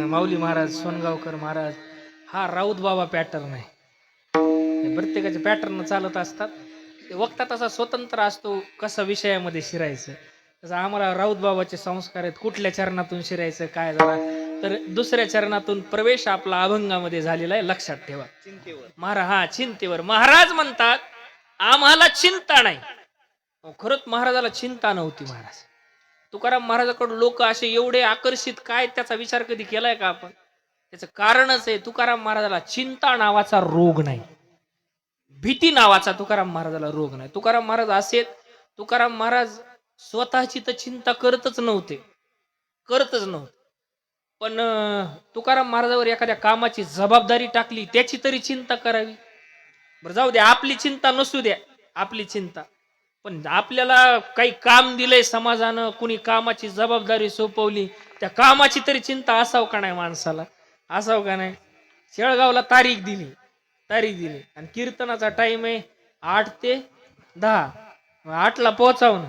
माऊली महाराज, सोनगावकर महाराज, हा राऊत बाबा पॅटर्न आहे. प्रत्येकाचे पॅटर्न चालत असतात, ते वक्ता तसा स्वतंत्र असतो कसा विषयामध्ये शिरायचं. तसं आम्हाला राऊत बाबाचे संस्कार आहेत, कुठल्या चरणातून शिरायचं काय जरा, तर दुसऱ्या चरणातून प्रवेश आपला अभंगामध्ये झालेला आहे, लक्षात ठेवा. चिंतेवर महाराज म्हणतात, आम्हाला चिंता नाही. खरंच महाराजाला चिंता नव्हती. महाराज तुकाराम महाराजाकडून लोक असे एवढे आकर्षित, काय त्याचा विचार कधी केलाय का आपण? त्याचं कारणच आहे, तुकाराम महाराजाला चिंता नावाचा रोग नाही, भीती नावाचा तुकाराम महाराजाला रोग नाही. तुकाराम महाराज असेल, तुकाराम महाराज स्वतःची तर चिंता करतच नव्हते. पण तुकाराम महाराजावर एखाद्या कामाची जबाबदारी टाकली त्याची तरी चिंता करावी. बरं जाऊ द्या, आपली चिंता नसू द्या, आपली चिंता. पण आपल्याला काही काम दिलंय समाजानं, कुणी कामाची जबाबदारी सोपवली, त्या कामाची तरी चिंता असावं का नाही माणसाला? असावं का नाही? शेळगावला तारीख दिली आणि कीर्तनाचा टाइम आहे 8 ते 10. 8ला पोहोचावं,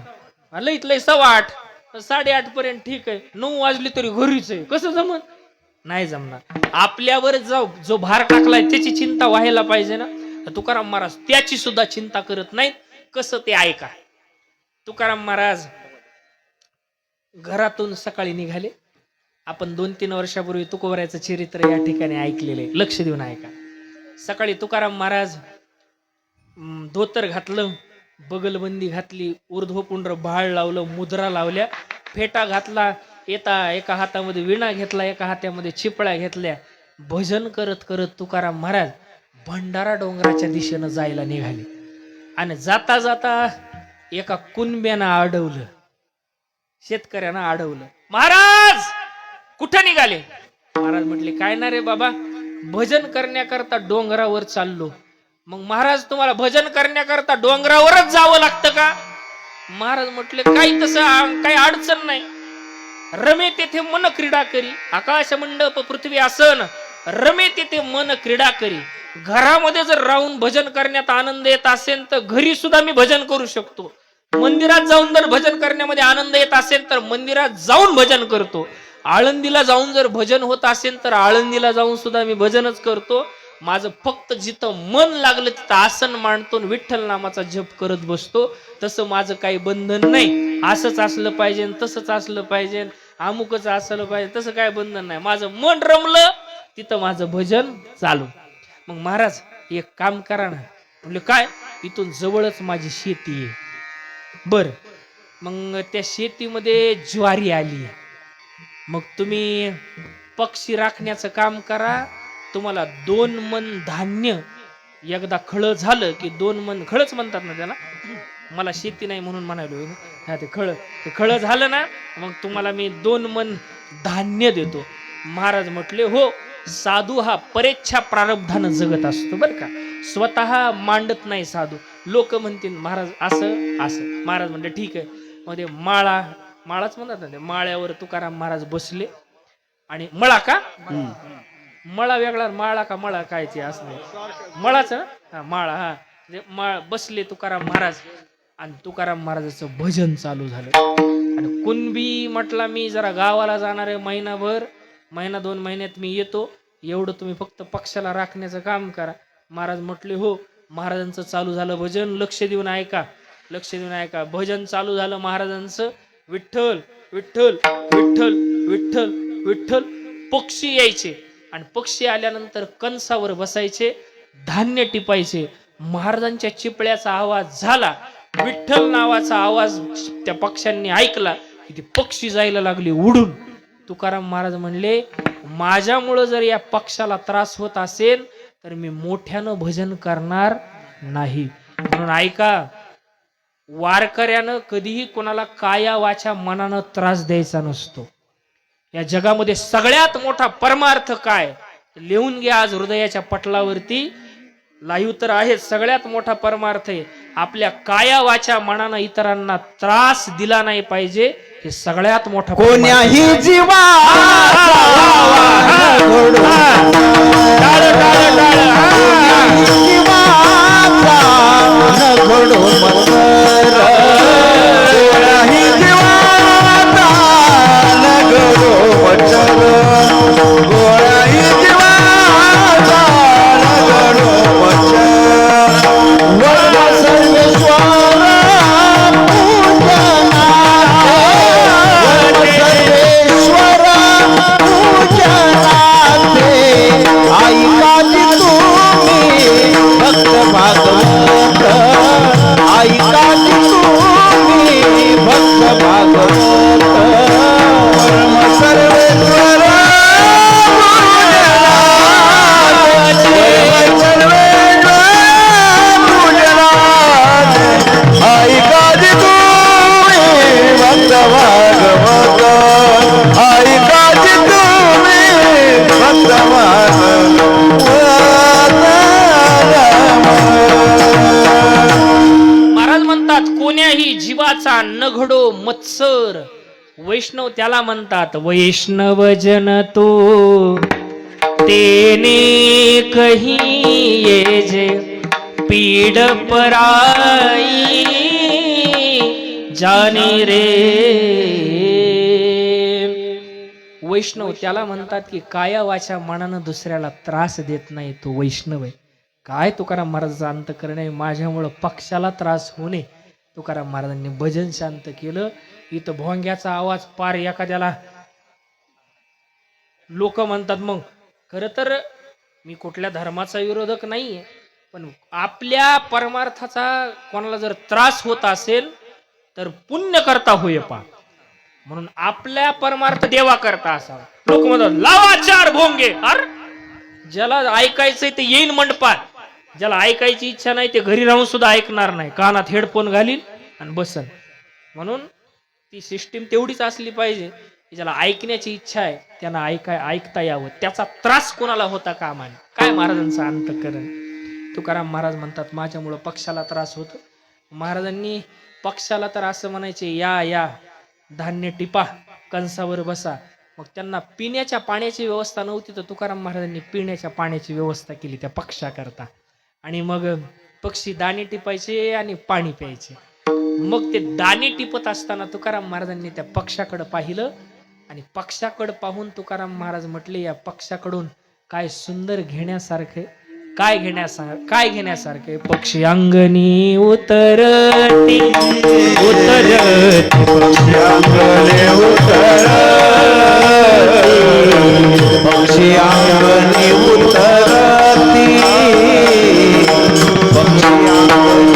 लईत लई 8:15, 8:30 पर्यंत ठीक आहे. 9 वाजली तरी घरीच आहे. कसं जमन? नाही जमणार. आपल्यावर जो भार टाकलाय त्याची चिंता व्हायला पाहिजे ना. तुकाराम महाराज त्याची सुद्धा चिंता करत नाहीत. कसं ते ऐका. तुकाराम महाराज घरातून सकाळी निघाले. आपण 2-3 वर्षापूर्वी तुकोबऱ्याचं चरित्र या ठिकाणी ऐकलेले, लक्ष देऊन ऐका. सकाळी तुकाराम महाराज धोतर घातलं, बगलबंदी घातली, ऊर्ध्वपुंड्र भाळ लावलं, मुद्रा लावल्या, फेटा घातला, एका हातामध्ये विणा घेतला, एका हातामध्ये चिपळ्या घेतल्या. भजन करत करत तुकाराम महाराज भंडारा डोंगराच्या दिशेनं जायला निघाले. आणि जाता जाता एका कुणब्यानं अडवलं, शेतकऱ्यानं अडवलं. महाराज कुठं निघाले? महाराज म्हटले काय ना रे बाबा, भजन करण्याकरता डोंगरावर चाललो. मग महाराज तुम्हाला भजन करण्याकरता डोंगरावरच जावं लागतं का? महाराज म्हटले काही तसं काही अडचण नाही. रमे तेथे मन क्रीडा करी, आकाश मंडप पृथ्वी आसन, रमे तेथे मन क्रीडा करी. घरामध्ये जर राहून भजन करण्यात आनंद येत असेल तर घरी सुद्धा मी भजन करू शकतो. मंदिरात जाऊन जर भजन करण्यामध्ये आनंद येत असेल तर मंदिरात जाऊन भजन करतो. आळंदीला जाऊन जर भजन होत असेल तर आळंदीला जाऊन सुद्धा मी भजनच करतो. माझं फक्त जिथं मन लागलं तिथं आसन मांडतो, विठ्ठल नामाचा जप करत बसतो. तसं माझं काही बंधन नाही. असंच असलं पाहिजे, तसंच असलं पाहिजे, अमुकच असलं पाहिजे, तसं काय बंधन नाही. माझं मन रमलं तिथं माझं भजन चालू. मग महाराज एक काम करा ना. म्हणजे काय, इथून जवळच माझी शेती आहे. बर, मग त्या शेतीमध्ये ज्वारी आली. मग तुम्ही पक्षी राखण्याचं काम करा. तुम्हाला 2 मन धान्य एकदा खळ झालं की 2 मन, खळच म्हणतात ना त्याला, मला शेती नाही म्हणून म्हणालो हा, ते खळ झालं ना, मग तुम्हाला मी 2 मन धान्य देतो. महाराज म्हटले हो. साधू हा परेच्छा प्रारब्धानं जगत असतो बर का, स्वतः मांडत नाही साधू. लोक म्हणतील महाराज असं असं. महाराज म्हणले ठीक आहे. मग ते माळाच म्हणतात ना, ते माळ्यावर तुकाराम महाराज बसले. आणि मळा का, मळा वेगळा, माळा का मळा काय ते असं मळाच ना, माळा. हा, बसले तुकाराम महाराज आणि तुकाराम महाराजाचं भजन चालू झालं. आणि कुणबी म्हटला मी जरा गावाला जाणार आहे महिनाभर, 1-2 महिन्यात मी येतो, एवढं तुम्ही फक्त पक्षाला राखण्याचं काम करा. महाराज म्हटले हो. महाराजांचं चालू झालं भजन. लक्ष देऊन ऐका, लक्ष देऊन ऐका. भजन चालू झालं महाराजांचं. विठ्ठल विठ्ठल विठ्ठल विठ्ठल विठ्ठल. पक्षी यायचे आणि पक्षी आल्यानंतर कणसावर बसायचे, धान्य टिपायचे. महाराजांच्या चिपळ्याचा आवाज झाला, विठ्ठल नावाचा आवाज त्या पक्ष्यांनी ऐकला की ते पक्षी जायला लागले उडून. तुकाराम महाराज म्हणले माझ्यामुळं जर या पक्षाला त्रास होत असेल तर मी मोठ्यानं भजन करणार नाही. म्हणून ऐका, वारकऱ्यानं कधीही कोणाला काया वाचा मनानं त्रास द्यायचा नसतो. या जगामध्ये सगळ्यात मोठा परमार्थ काय, लिहून घ्या आज हृदयाच्या पटलावरती. लाईव्ह तर आहे. सगळ्यात मोठा परमार्थ आहे आपल्या काया वाचा मनानं इतरांना त्रास दिला नाही पाहिजे. हे सगळ्यात मोठा. कोण्याही जीवा न घडो मत्सर. वैष्णव त्याला म्हणतात. वैष्णव जन तो तेने कही ये जे पीड पराई जाने रे. वैष्णव त्याला म्हणतात की काया वाचा मनानं दुसऱ्याला त्रास देत नाही तो वैष्णव आहे. काय तुकाराम महाराजांचं अंतःकरण आहे. माझ्यामुळं पक्षाला त्रास होणे. तुकाराम महाराजांनी भजन शांत केलं. इथं भोंग्याचा आवाज पार एखाद्याला लोक म्हणतात. मग खरं तर मी कुठल्या धर्माचा विरोधक नाहीये, पण आपल्या परमार्थाचा कोणाला जर त्रास होत असेल तर पुण्य करता होय पा. म्हणून आपल्या परमार्थ देवा करता असावा. लोक म्हणतात लावा चार भोंगे. अर ज्याला ऐकायचंय ते येईन मंडपात, ज्याला ऐकायची इच्छा नाही ते घरी राहून सुद्धा ऐकणार नाही. कानात हेडफोन घालील आणि बसन. म्हणून ती सिस्टीम तेवढीच असली पाहिजे की ज्याला ऐकण्याची इच्छा आहे त्यांना ऐकता यावं. त्याचा त्रास कोणाला होता कामा नये. काय महाराजांचं अंतःकरण. तुकाराम महाराज म्हणतात माझ्यामुळं पक्षाला त्रास होतो. महाराजांनी पक्षाला तर असं म्हणायचे या या धान्य टिपा कंसावर बसा. मग त्यांना पिण्याच्या पाण्याची व्यवस्था नव्हती तर तुकाराम महाराजांनी पिण्याच्या पाण्याची व्यवस्था केली त्या पक्षाकरता. आणि मग पक्षी दाणे टिपायचे आणि पाणी प्यायचे. मग ते दाणे टिपत असताना तुकाराम महाराजांनी त्या पक्षाकडे पाहिलं आणि पक्षाकडे पाहून तुकाराम महाराज म्हटले या पक्षाकडून काय सुंदर घेण्यासारखे. काय घेण्यासारखे. पक्षी अंगणी उतरती उतरती पक्षी अंगणे उतरती पक्षी अंगणे उतरती पक्षी अंगणे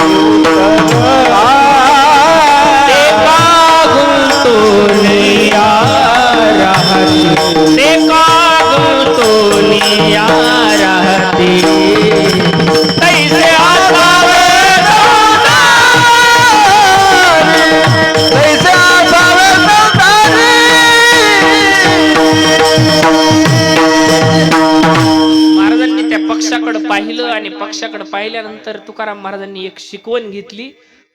महाराजांनी त्या पक्षाकडे पाहिलं आणि पक्षाकडे पाहिल्यानंतर तुकाराम महाराजांनी एक शिकवण घेतली.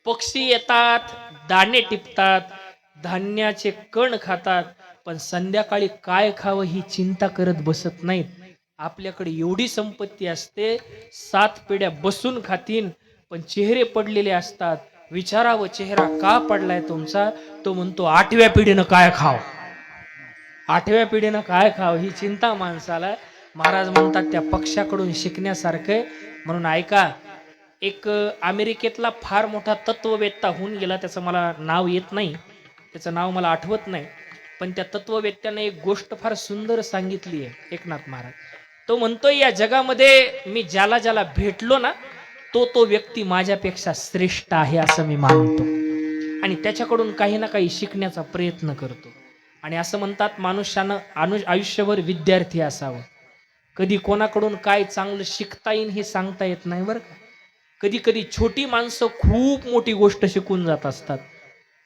पक्षी येतात, दाणे टिपतात, धान्याचे कण खातात, पण संध्याकाळी काय खावं ही चिंता करत बसत नाहीत. आपल्याकडे एवढी संपत्ती असते 7 पिढ्या बसून खातीन पण चेहरे पडलेले असतात. विचारावं चेहरा का पडलाय तुमचा. तो म्हणतो 8व्या पिढीनं काय खाव. 8व्या पिढीनं काय खाव ही चिंता माणसाला. महाराज म्हणतात त्या पक्षाकडून शिकण्यासारखं. म्हणून ऐका. एक अमेरिकेतला फार मोठा तत्ववेत्ता होऊन गेला. त्याचं मला नाव येत नाही, त्याचं नाव मला आठवत नाही, पण त्या तत्ववेत्याने एक गोष्ट फार सुंदर सांगितली आहे. एकनाथ महाराज तो म्हणतोय या जगामध्ये मी ज्याला ज्याला भेटलो ना तो व्यक्ती माझ्यापेक्षा श्रेष्ठ आहे असं मी मानतो आणि त्याच्याकडून काही ना काही शिकण्याचा प्रयत्न करतो. आणि असं म्हणतात मनुष्यानं आयुष्यभर विद्यार्थी असावं. कधी कोणाकडून काय चांगलं शिकता येईल हे सांगता येत नाही बरं का. कधी कधी छोटी माणसं खूप मोठी गोष्ट शिकून जात असतात.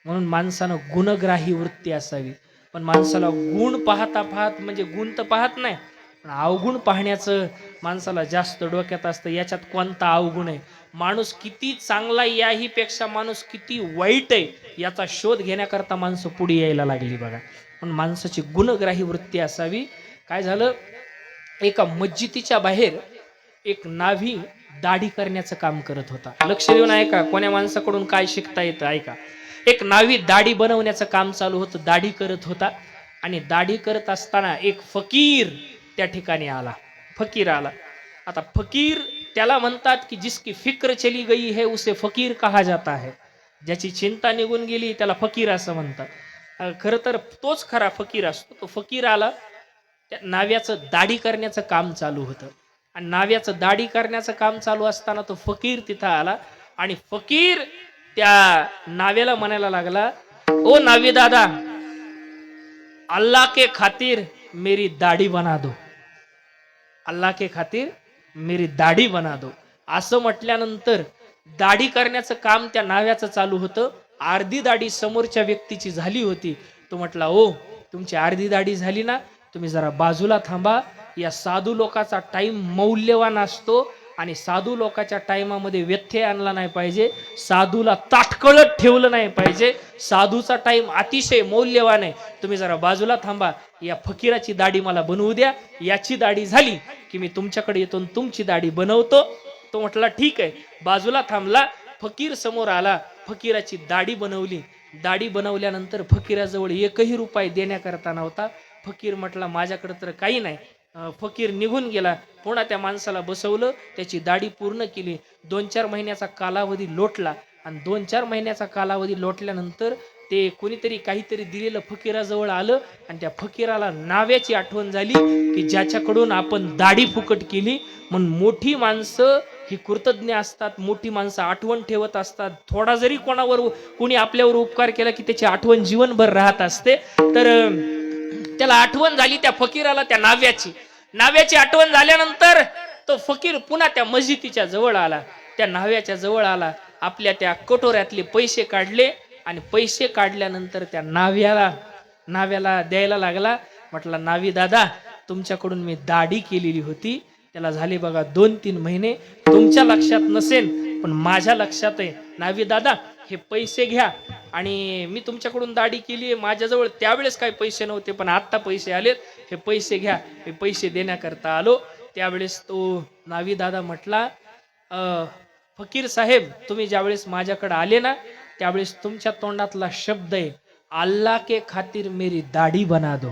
म्हणून माणसानं गुणग्राही वृत्ती असावी. पण माणसाला गुण पाहता म्हणजे गुण तर पाहत नाही पण अवगुण पाहण्याचं माणसाला जास्त डोक्यात असतं. याच्यात कोणता अवगुण आहे, माणूस किती चांगला याही पेक्षा माणूस किती वाईट आहे याचा शोध घेण्याकरता माणसं पुढे यायला लागली बघा. पण माणसाची गुणग्राही वृत्ती असावी. काय झालं, एका मस्जिदीच्या बाहेर एक नाभी दाढी करण्याचं काम करत होता. लक्ष देऊन ऐका, कोण्या माणसाकडून काय शिकता येतं ऐका. एक नावी दाढी बनवण्याचं काम चालू होतं. दाढी करत होता आणि दाढी करत असताना एक फकीर त्या ठिकाणी आला. फकीर आला. आता फकीर त्याला म्हणतात की जिसकी फिक्र चली गई है उसे फकीर कहा जाता है. ज्याची चिंता निघून गेली त्याला फकीर असं म्हणतात. खरं तर तोच खरा फकीर असतो. तो फकीर आला. त्या नाव्याचं दाढी करण्याचं काम चालू होतं आणि नाव्याचं दाढी करण्याचं काम चालू असताना तो फकीर तिथं आला आणि फकीर त्या नाव्याला म्हणायला लागला, ओ नावी दादा, अल्लाह के खातिर मेरी दाढी बना दो. अल्लाह के खातिर मेरी दाढी बना दो असं म्हटल्यानंतर दाढी करण्याचं काम त्या नाव्याचं चालू होतं. अर्धी दाढी समोरच्या व्यक्तीची झाली होती. तो म्हटला, ओ तुमची अर्धी दाढी झाली ना, तुम्ही जरा बाजूला थांबा. या साधू लोकांचा टाइम मौल्यवान असतो आणि साधू लोकांच्या टाइमामध्ये व्यत्यय आणला नाही पाहिजे. साधूला ताटकळत ठेवलं नाही पाहिजे. साधूचा टाइम अतिशय मौल्यवान आहे. तुम्ही जरा बाजूला थांबा, या फकीराची दाढी मला बनवू द्या. याची दाढी झाली की मी तुमच्याकडे येतो तुमची दाढी बनवतो. तो म्हटला ठीक आहे. बाजूला थांबला. फकीर समोर आला. फकीराची दाढी बनवली. दाढी बनवल्यानंतर फकीराजवळ एकही रुपये देण्याकरता नव्हता. फकीर म्हटला माझ्याकडे तर काही नाही. फकीर निघून गेला. पुन्हा त्या माणसाला बसवलं. त्याची दाढी पूर्ण केली. 2-4 महिन्याचा कालावधी लोटला आणि 2-4 महिन्याचा कालावधी लोटल्यानंतर ते कोणीतरी काहीतरी दिलेलं फकीराजवळ आलं आणि त्या फकीराला नाव्याची आठवण झाली की ज्याच्याकडून आपण दाढी फुकट केली. म्हणून मोठी माणसं ही कृतज्ञ असतात. मोठी माणसं आठवण ठेवत असतात. थोडा जरी कोणी आपल्यावर उपकार केला की त्याची आठवण जीवनभर राहत असते. तर त्याला आठवण झाली त्या फकीराला त्या नाव्याची आठवण झाल्यानंतर तो फकीर पुन्हा त्या मस्जिदीच्या जवळ आला. त्या नाव्याच्या जवळ आला. आपल्या त्या कटोऱ्यातले पैसे काढले आणि पैसे काढल्यानंतर त्या नाव्याला द्यायला लागला. म्हटला नावी दादा, तुमच्याकडून मी दाढी केलेली होती, त्याला झाले बघा 2-3 महिने. तुमच्या लक्षात नसेल पण माझ्या लक्षात आहे. नावी दादा, हे पैसे घ्या. आणि मी तुमच्याकडून दाढी केली आहे. माझ्याजवळ त्यावेळेस काही पैसे नव्हते पण आत्ता पैसे आलेत. हे पैसे घ्या. हे पैसे देण्याकरता आलो. त्यावेळेस तो नावी दादा म्हटला, फकीर साहेब, तुम्ही ज्यावेळेस माझ्याकडे आले ना त्यावेळेस तुमच्या तोंडातला शब्द आहे, अल्लाह के खातिर मेरी दाढी बना दो.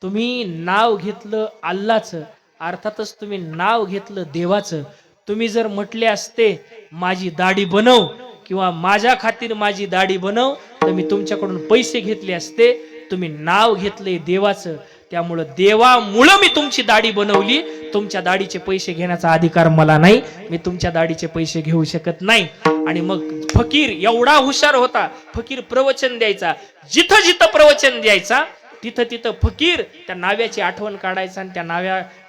तुम्ही नाव घेतलं अल्लाचं, अर्थातच तुम्ही नाव घेतलं देवाचं. तुम्ही जर म्हटले असते माझी दाढी बनव किंवा माझ्या खातिर माझी दाढी बनव तर मी तुमच्याकडून पैसे घेतले असते. तुम्ही नाव घेतले देवाचं, त्यामुळं देवामुळं मी तुमची दाढी बनवली. तुमच्या दाढीचे पैसे घेण्याचा अधिकार मला नाही. मी तुमच्या दाढीचे पैसे घेऊ शकत नाही. आणि मग फकीर एवढा हुशार होता. फकीर प्रवचन द्यायचा. जिथं जिथं प्रवचन द्यायचा तिथं तिथं फकीर त्या नाव्याची आठवण काढायचा. आणि त्या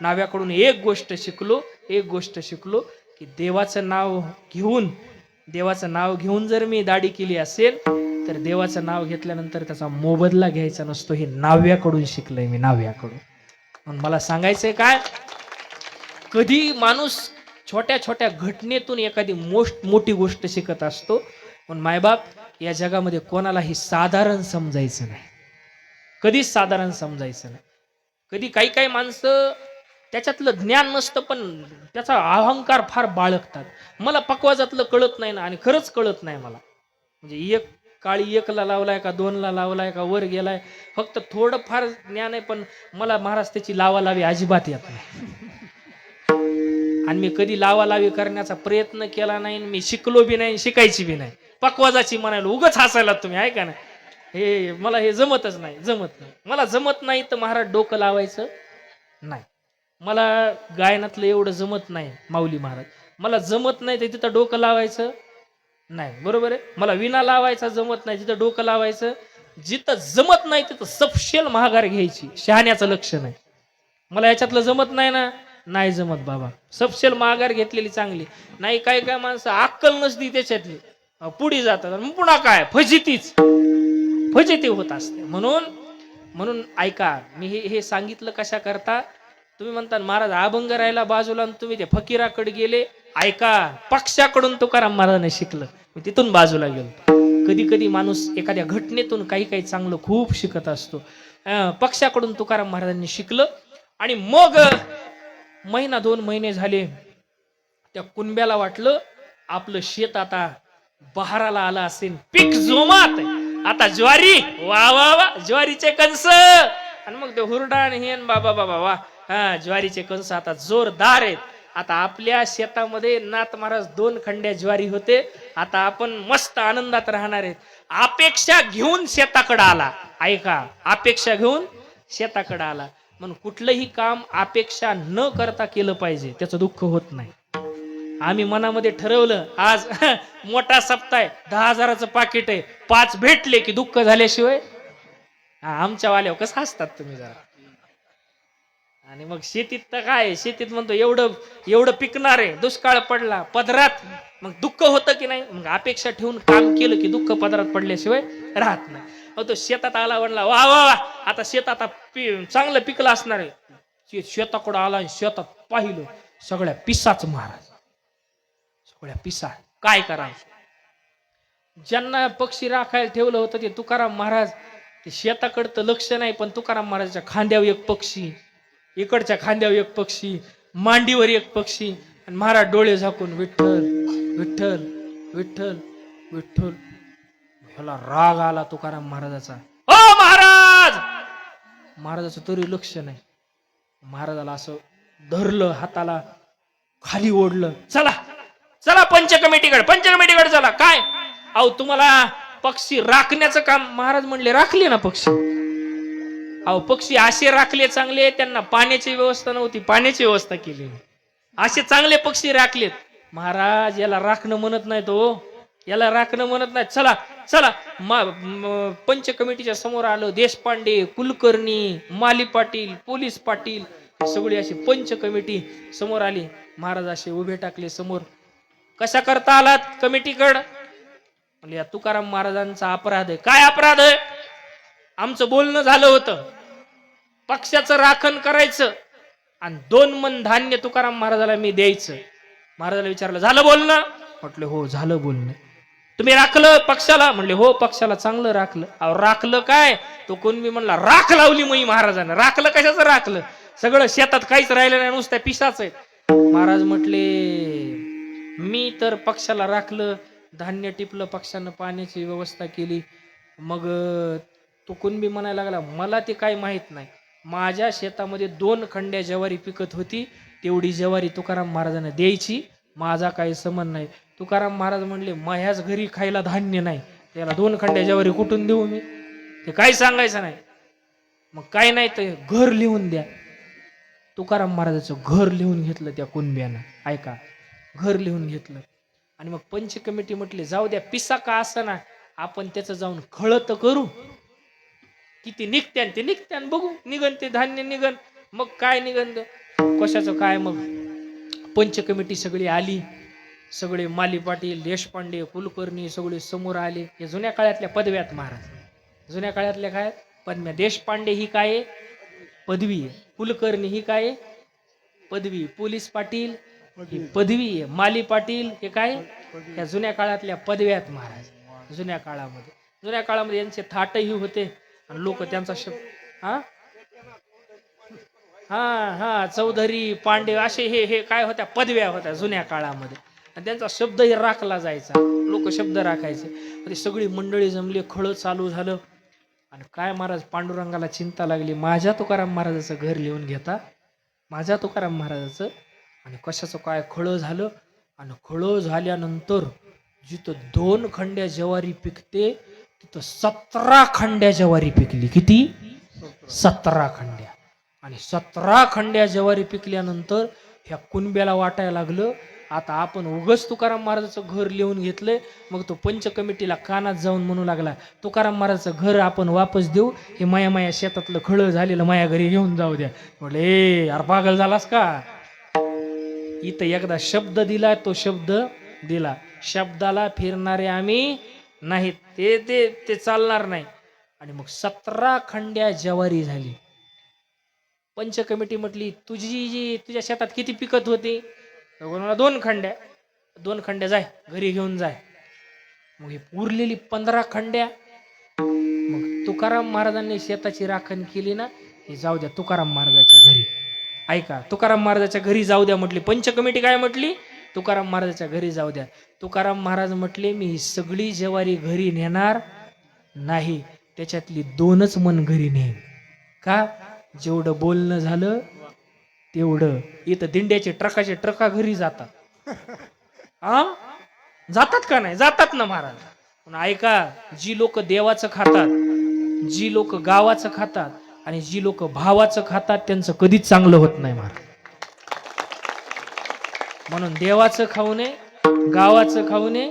नाव्याकडून एक गोष्ट शिकलो की देवाचं नाव घेऊन जर मी दाढी केली असेल तर देवाचं नाव घेतल्यानंतर त्याचा मोबदला घ्यायचा नसतो. हे नाव्याकडून शिकलंय मी, नाव्याकडून. म्हणून मला सांगायचंय काय, कधी माणूस छोट्या छोट्या घटनेतून एखादी मोठी गोष्ट शिकत असतो. पण मायबाप या जगामध्ये कोणालाही साधारण समजायचं नाही. कधीच साधारण समजायचं नाही. कधी काही माणसं त्याच्यातलं ज्ञान नसतं पण त्याचा अहंकार फार बाळगतात. मला पकवाजातलं कळत नाही ना, आणि खरंच कळत नाही मला. म्हणजे एक काळी 1ला लावलाय का 2ला लावलाय का वर गेलाय, फक्त थोडं फार ज्ञान आहे. पण मला महाराज त्याची लावालावी अजिबात येत नाही. आणि मी कधी लावालावी करण्याचा प्रयत्न केला नाही. मी शिकलो बी नाही, शिकायची बी नाही. पकवाजाची म्हणायला उगाच हसायला तुम्ही, ऐका ना. मला हे जमतच नाही. मला जमत नाही तर महाराज डोकं लावायचं नाही. मला गायनातलं एवढं जमत नाही माऊली महाराज. मला जमत नाही तर तिथं डोकं लावायचं नाही. बरोबर आहे. मला विना लावायचा जमत नाही, तिथं डोकं लावायचं. जिथं जमत नाही तिथं सपशेल महागार घ्यायची. शहाण्याचं लक्ष नाही. मला याच्यातलं जमत नाही ना, नाही जमत बाबा. सपशेल महागार घेतलेली चांगली. नाही काय माणसं अक्कल नसती त्याच्यातली, पुढे जातात. पुन्हा काय फजिती होत असते. म्हणून ऐका, मी हे सांगितलं कशा करता. तुम्ही म्हणता महाराज अभंग राहिला बाजूला आणि तुम्ही ते फकीराकडे गेले. ऐका, पक्षाकडून तुकाराम महाराजांनी शिकलं, मी तिथून बाजूला गेलो. कधी कधी माणूस एखाद्या घटनेतून काही चांगलं खूप शिकत असतो. पक्षाकडून तुकाराम महाराजांनी शिकलं. आणि मग 1-2 महिने झाले. त्या कुणब्याला वाटलं आपलं शेत आता बहाराला आलं असेल, पीक जोमात, आता ज्वारी, वा वा वा, ज्वारीचे कंस. आणि मग ते हुरडा आणि हेन बाबा वा, ज्वारीचे कंस आता जोरदार आहेत. आता आपल्या शेतामध्ये नाथ महाराज 2 खंड्या ज्वारी होते. आता आपण मस्त आनंदात राहणार आहेत. अपेक्षा घेऊन शेताकडे आला. ऐका, अपेक्षा घेऊन शेताकडे आला. म्हणून कुठलंही काम अपेक्षा न करता केलं पाहिजे, त्याचं दुःख होत नाही. आम्ही मनामध्ये ठरवलं आज मोठा सप्ताह आहे, 10,000चं पाकिट आहे, 5 भेटले की दुःख झाल्याशिवाय. आमच्या वाल्यावर कसं हसतात तुम्ही जरा. आणि मग शेतीत तर काय, शेतीत म्हणतो एवढं पिकणार आहे, दुष्काळ पडला पदरात, मग दुःख होतं की नाही. मग अपेक्षा ठेवून काम केलं की दुःख पदरात पडल्याशिवाय राहत नाही. मग तो शेतात आला, म्हणला वा वा वा, आता शेत आता चांगलं पिकलं असणार आहे. शेताकडं आला आणि शेतात पाहिलं, सगळ्या पिसाच महाराज. थोड्या पिसा काय करावं. ज्यांना पक्षी राखायला ठेवलं होतं ते तुकाराम महाराज, ते शेताकडं तर लक्ष नाही, पण तुकाराम महाराजाच्या खांद्यावर एक पक्षी, इकडच्या खांद्यावर एक पक्षी, मांडीवर एक पक्षी, आणि महाराज डोळे झाकून विठ्ठल विठ्ठल विठ्ठल विठ्ठल. ह्याला राग आला तुकाराम महाराजाचा. ओ महाराज, महाराजाचं तरी लक्ष नाही. महाराजाला असं धरलं, हाताला खाली ओढलं. चला चला पंचकमिटीकडे चला. काय अहो तुम्हाला पक्षी राखण्याचं काम. महाराज म्हणले राखले ना पक्षी. अहो पक्षी असे राखले चांगले, त्यांना पाण्याची व्यवस्था नव्हती, पाण्याची व्यवस्था केली. असे चांगले पक्षी राखलेत. महाराज याला राखणं म्हणत नाही तो, याला राखणं म्हणत नाही. चला चला. पंच कमिटीच्या समोर आलं. देशपांडे, कुलकर्णी, माली पाटील, पोलीस पाटील, सगळी अशी पंच कमिटी समोर आली. महाराज असे उभे टाकले समोर. कशा करता आलात कमिटीकड? म्हणजे या तुकाराम महाराजांचा अपराध आहे. काय अपराध आहे? आमचं बोलणं झालं होतं, पक्षाचं राखण करायचं आणि 2 मन धान्य तुकाराम महाराजाला मी द्यायचं. महाराजाला विचारलं झालं बोलणं? म्हटलं हो झालं बोलणं. तुम्ही राखलं पक्षाला? म्हणले हो पक्षाला चांगलं राखलं. अहो राखलं काय? तो कोण मी म्हणला राख लावली मी महाराजांना. राखलं कशाचं राखलं? सगळं शेतात काहीच राहिलं नाही, नुसत्या पिसाच आहे. महाराज म्हटले मी तर पक्षाला राखलं, धान्य टिपलं, पक्षानं पाण्याची व्यवस्था केली. मग तो कुणबी म्हणायला लागला मला ते काही माहित नाही. माझ्या शेतामध्ये 2 खंड्या ज्वारी पिकत होती, तेवढी ज्वारी तुकाराम महाराजांना द्यायची, माझा काही संबंध नाही. तुकाराम महाराज म्हणले माझ्याच घरी खायला धान्य नाही, त्याला 2 खंड्या ज्वारी कुठून देऊ मी? ते काही सांगायचं नाही. मग काय नाही तर घर लिहून द्या. तुकाराम महाराजाचं घर लिहून घेतलं त्या कुणब्यानं. ऐका, घर लिहून घेतलं. आणि मग पंच कमिटी म्हटले जाऊ द्या पिसा का असं ना, आपण त्याचं जाऊन खळत करू. किती निघत्यान ते निघत्यान, बघू निघन ते धान्य निघन. मग काय निघन कशाचं काय. मग पंच कमिटी सगळी आली. सगळे माली पाटील, देशपांडे, कुलकर्णी सगळे समोर आले. हे जुन्या काळातल्या पदव्यात महाराज, जुन्या काळातल्या काय पदव्या. देशपांडे ही काय पदवी आहे, कुलकर्णी ही काय पदवी, पोलीस पाटील ही पदवी आहे, माली पाटील हे काय या जुन्या काळातल्या पदव्यात महाराज. जुन्या काळामध्ये यांचे थाटही होते आणि लोक त्यांचा शब्द हा चौधरी पांडे असे हे काय होत्या पदव्या होत्या जुन्या काळामध्ये. आणि त्यांचा शब्दही राखला जायचा, लोक शब्द राखायचे. सगळी मंडळी जमली, खळ चालू झालं. आणि काय महाराज पांडुरंगाला चिंता लागली, माझ्या तुकाराम महाराजाचं घर लिहून घेता, माझ्या तुकाराम महाराजाचं. आणि कशाचं काय खळ झालं. आणि खळ झाल्यानंतर जिथं 2 खंड्या ज्वारी पिकते तिथं 17 खंड्या ज्वारी पिकली. किती? 17 खंड्या. आणि 17 खंड्या ज्वारी पिकल्यानंतर ह्या कुणब्याला वाटायला लागलं आता आपण उगच तुकाराम महाराजाचं घर लिहून घेतलंय. मग तो पंच कमिटीला कानात जाऊन म्हणू लागला तुकाराम महाराजाचं घर आपण वापस देऊ, हे माया शेतातलं खळ झालेलं माया घरी घेऊन जाऊ द्या. म्हटले ए यार पागल झालास का? इथं एकदा शब्द दिला, तो शब्द दिला. शब्दाला फिरणारे आम्ही नाहीत, ते चालणार नाही. आणि मग 17 खंड्या ज्वारी झाली. पंच कमिटी म्हटली तुझ्या शेतात किती पिकत होती? 2 खंड्या. 2 खंड्या जाय घरी घेऊन जाय. मग ही उरलेली 15 खंड्या मग तुकाराम महाराजांनी शेताची राखण केली ना, हे जाऊ द्या तुकाराम महाराजाच्या घरी. ऐका, तुकाराम महाराजाच्या घरी जाऊ द्या म्हटली. पंच कमिटी काय म्हटली? तुकाराम महाराजाच्या घरी जाऊ द्या. तुकाराम महाराज म्हटले मी ही सगळी ज्वारी घरी नेणार नाही, त्याच्यातली 2च मन घरी नेईन. का? जेवढं बोलणं झालं तेवढं. इथं दिंड्याचे ट्रका घरी जातात. जातात का नाही? जातात ना महाराज. पण ऐका, जी लोक देवाचं खातात, जी लोक गावाचं खातात आणि जी लोक भावाचं खातात त्यांचं कधीच चांगलं होत नाही महाराज. म्हणून देवाचं खाऊ नये, गावाचं खाऊ नये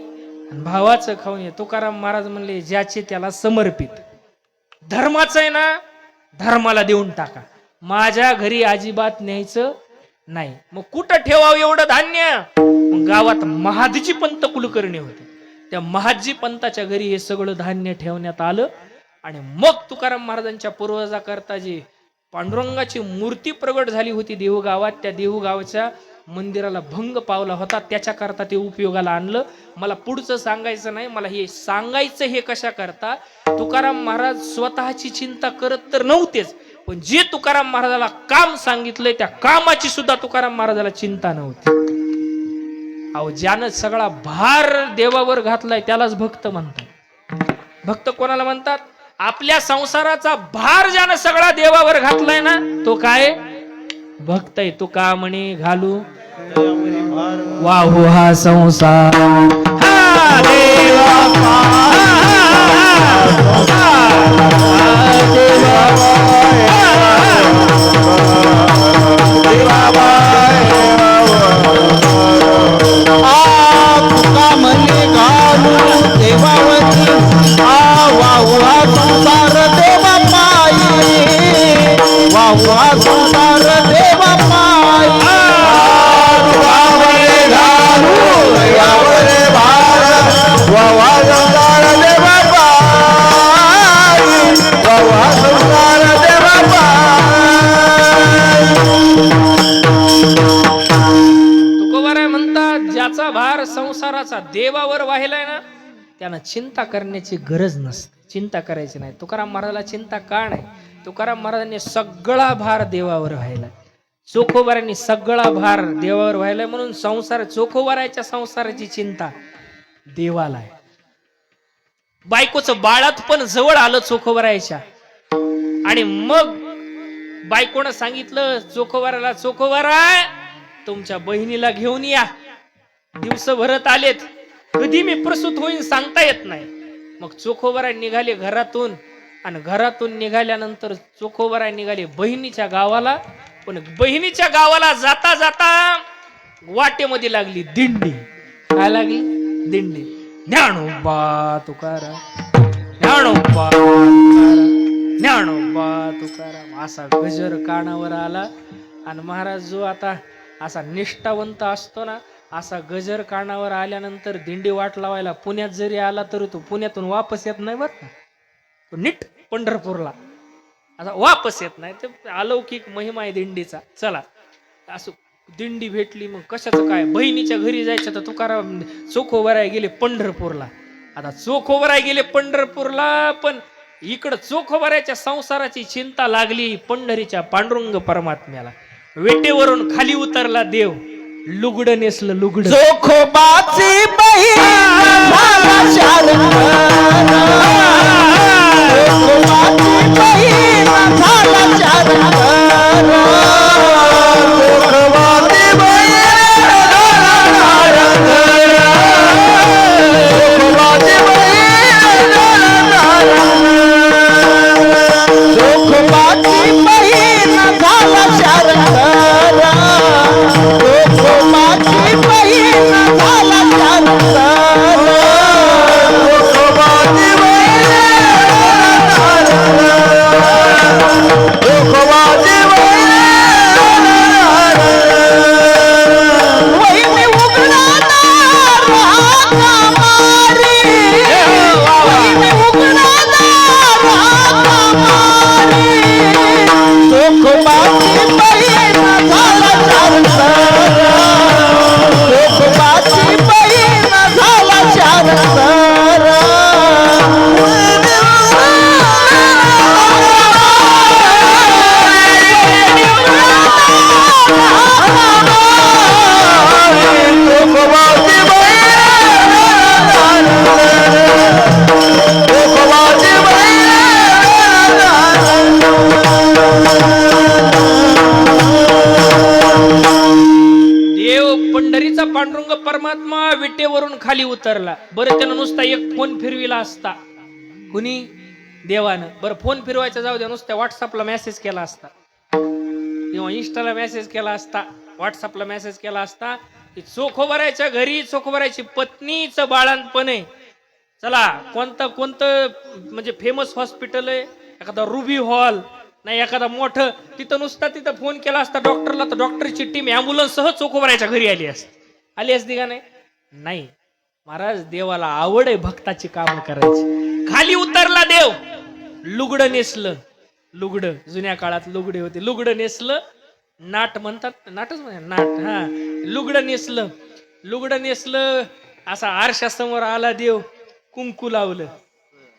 आणि भावाचं खाऊ नये. तुकाराम महाराज म्हणले ज्याचे त्याला समर्पित. धर्माचं आहे ना, धर्माला देऊन टाका. माझ्या घरी अजिबात न्यायचं नाही. मग कुठं ठेवावं एवढं धान्य? मग गावात महादजी पंत कुलकर्णी होते, त्या महादजी पंताच्या घरी हे सगळं धान्य ठेवण्यात आलं. आणि मग तुकाराम महाराजांच्या पूर्वजाकरता जी पांडुरंगाची मूर्ती प्रगट झाली होती देहू गावात, त्या देहू गावच्या मंदिराला भंग पावला होता, त्याच्याकरता ते उपयोगाला आणलं. मला पुढचं सांगायचं नाही, मला हे सांगायचं हे कशा करता. तुकाराम महाराज स्वतःची चिंता करत तर नव्हतेच, पण जे तुकाराम महाराजाला काम सांगितलंय त्या कामाची सुद्धा तुकाराम महाराजाला चिंता नव्हती. अहो, ज्यानं सगळा भार देवावर घातलाय त्यालाच भक्त म्हणतात. भक्त कोणाला म्हणतात? आपल्या संसाराचा भार ज्यानं सगळा देवावर घातलाय ना, तो काय भक्त आहे. तो का म्हणे घालू वाहू हा संसार, हा देवा, तुका म्हणे घालू देवावती, वाहू हा संसार देवा पायी, वाहू हा संसार देवा पायी. तुका म्हणे घालू देवावर भार, वाहू हा संसार देवा पायी, वाहू हा संसार देवा पायी. तुकोबाराय म्हणतात, ज्याचा भार संसाराचा देवावर वाहिलाय ना, त्यानं चिंता करण्याची गरज नसते. चिंता करायची नाही. तुकाराम महाराजाला चिंता का नाही? तुकाराम महाराजांनी सगळा भार देवावर व्हायलाय. चोखोबारांनी सगळा भार देवावर व्हायलाय, म्हणून संसार, चोखोबाराच्या संसाराची चिंता देवाला आहे. बायकोचं बाळात पण जवळ आलं चोखोबारायच्या, आणि मग बायकोनं सांगितलं चोखोबाराला, चोखोबाराय तुमच्या बहिणीला घेऊन या, दिवस भरत आलेत, कधी मी प्रसूत होईन सांगता येत नाही. मग चोखोबाराय निघाले घरातून, आणि घरातून निघाल्यानंतर चोखोबाराय निघाले बहिणीच्या गावाला. पण बहिणीच्या गावाला जाता जाता वाटेमध्ये लागली दिंडी. काय लागली? दिंडी. ज्ञानोबा तुकाराम, ज्ञानोबा तुकाराम, ज्ञानोबा तुकाराम असा गजर कानावर आला. आणि महाराज जो आता असा निष्ठावंत असतो ना, असा गजर कानावर आल्यानंतर दिंडी वाट लावायला पुण्यात जरी आला तरी तो पुण्यातून वापस येत नाही बरं का. तो नीट पंढरपूरला असा वापस येत नाही. ते अलौकिक महिमा आहे दिंडीचा. चला, असं दिंडी भेटली. मग कशाचं काय, बहिणीच्या घरी जायचं तर तुकाराम चोखोबाराय गेले पंढरपूरला. आता चोखोबाराय गेले पंढरपूरला, पण इकडं चोखोबारायच्या संसाराची चिंता लागली पंढरीच्या पांडुरंग परमात्म्याला. वेटेवरून खाली उतरला देव, लुगडं नेसलं लुगडं. चोखोबाची बहीण झाला शारंगार, चोखोबाची बहीण झाला शारंगार, चोखोबाची बहीण झाला शारंगार, चोखोबाची बहीण झाला शारंगार, चोखोबाची बहीण झाला शारंगार, चोखोबाची बहीण झाला शारंगार, चोखोबाची बहीण चोखोबाची बहीण वहिनी उघडणार हाका मारी, वहिनी उघडणार हाका मारी, चोखोबाची बहीण झाला शारंगार, चोखोबाची बहीण झाला शारंगार. चोखोबाची देव पंढरीचा पांडुरंग परमात्मा विटेवरून खाली उतरला. बरं, त्यानं नुसता एक फोन फिरविला असता. कुणी? देवानं. बरं, फोन फिरवायचा जाऊ द्या, नुसत्या व्हॉट्सअपला मेसेज केला असता किंवा इंस्टाला मेसेज केला असता, व्हॉट्सअपला मेसेज केला असता की चोखोबारायच्या घरी चोखोबारायची पत्नीचं बाळंतपण आहे, चला कोणतं म्हणजे फेमस हॉस्पिटल आहे, एखादा रुबी हॉल नाही एखादा मोठं, तिथं नुसता तिथं फोन केला असता डॉक्टरला, तर डॉक्टरची टीम ॲम्ब्युलन्स सह चोखोबारायच्या घरी आली असती का नाही? नाही. महाराज, देवाला आवड आहे भक्ताची कामं करायची. खाली उतरला देव, लुगडं नेसलं, लुगडं जुन्या काळात लुगडे होते, लुगडं नेसलं, नाट म्हणतात, नाटच म्हणतात, नाट. हा, लुगडं नेसलं, असा आरशासमोर आला देव, कुंकू लावलं,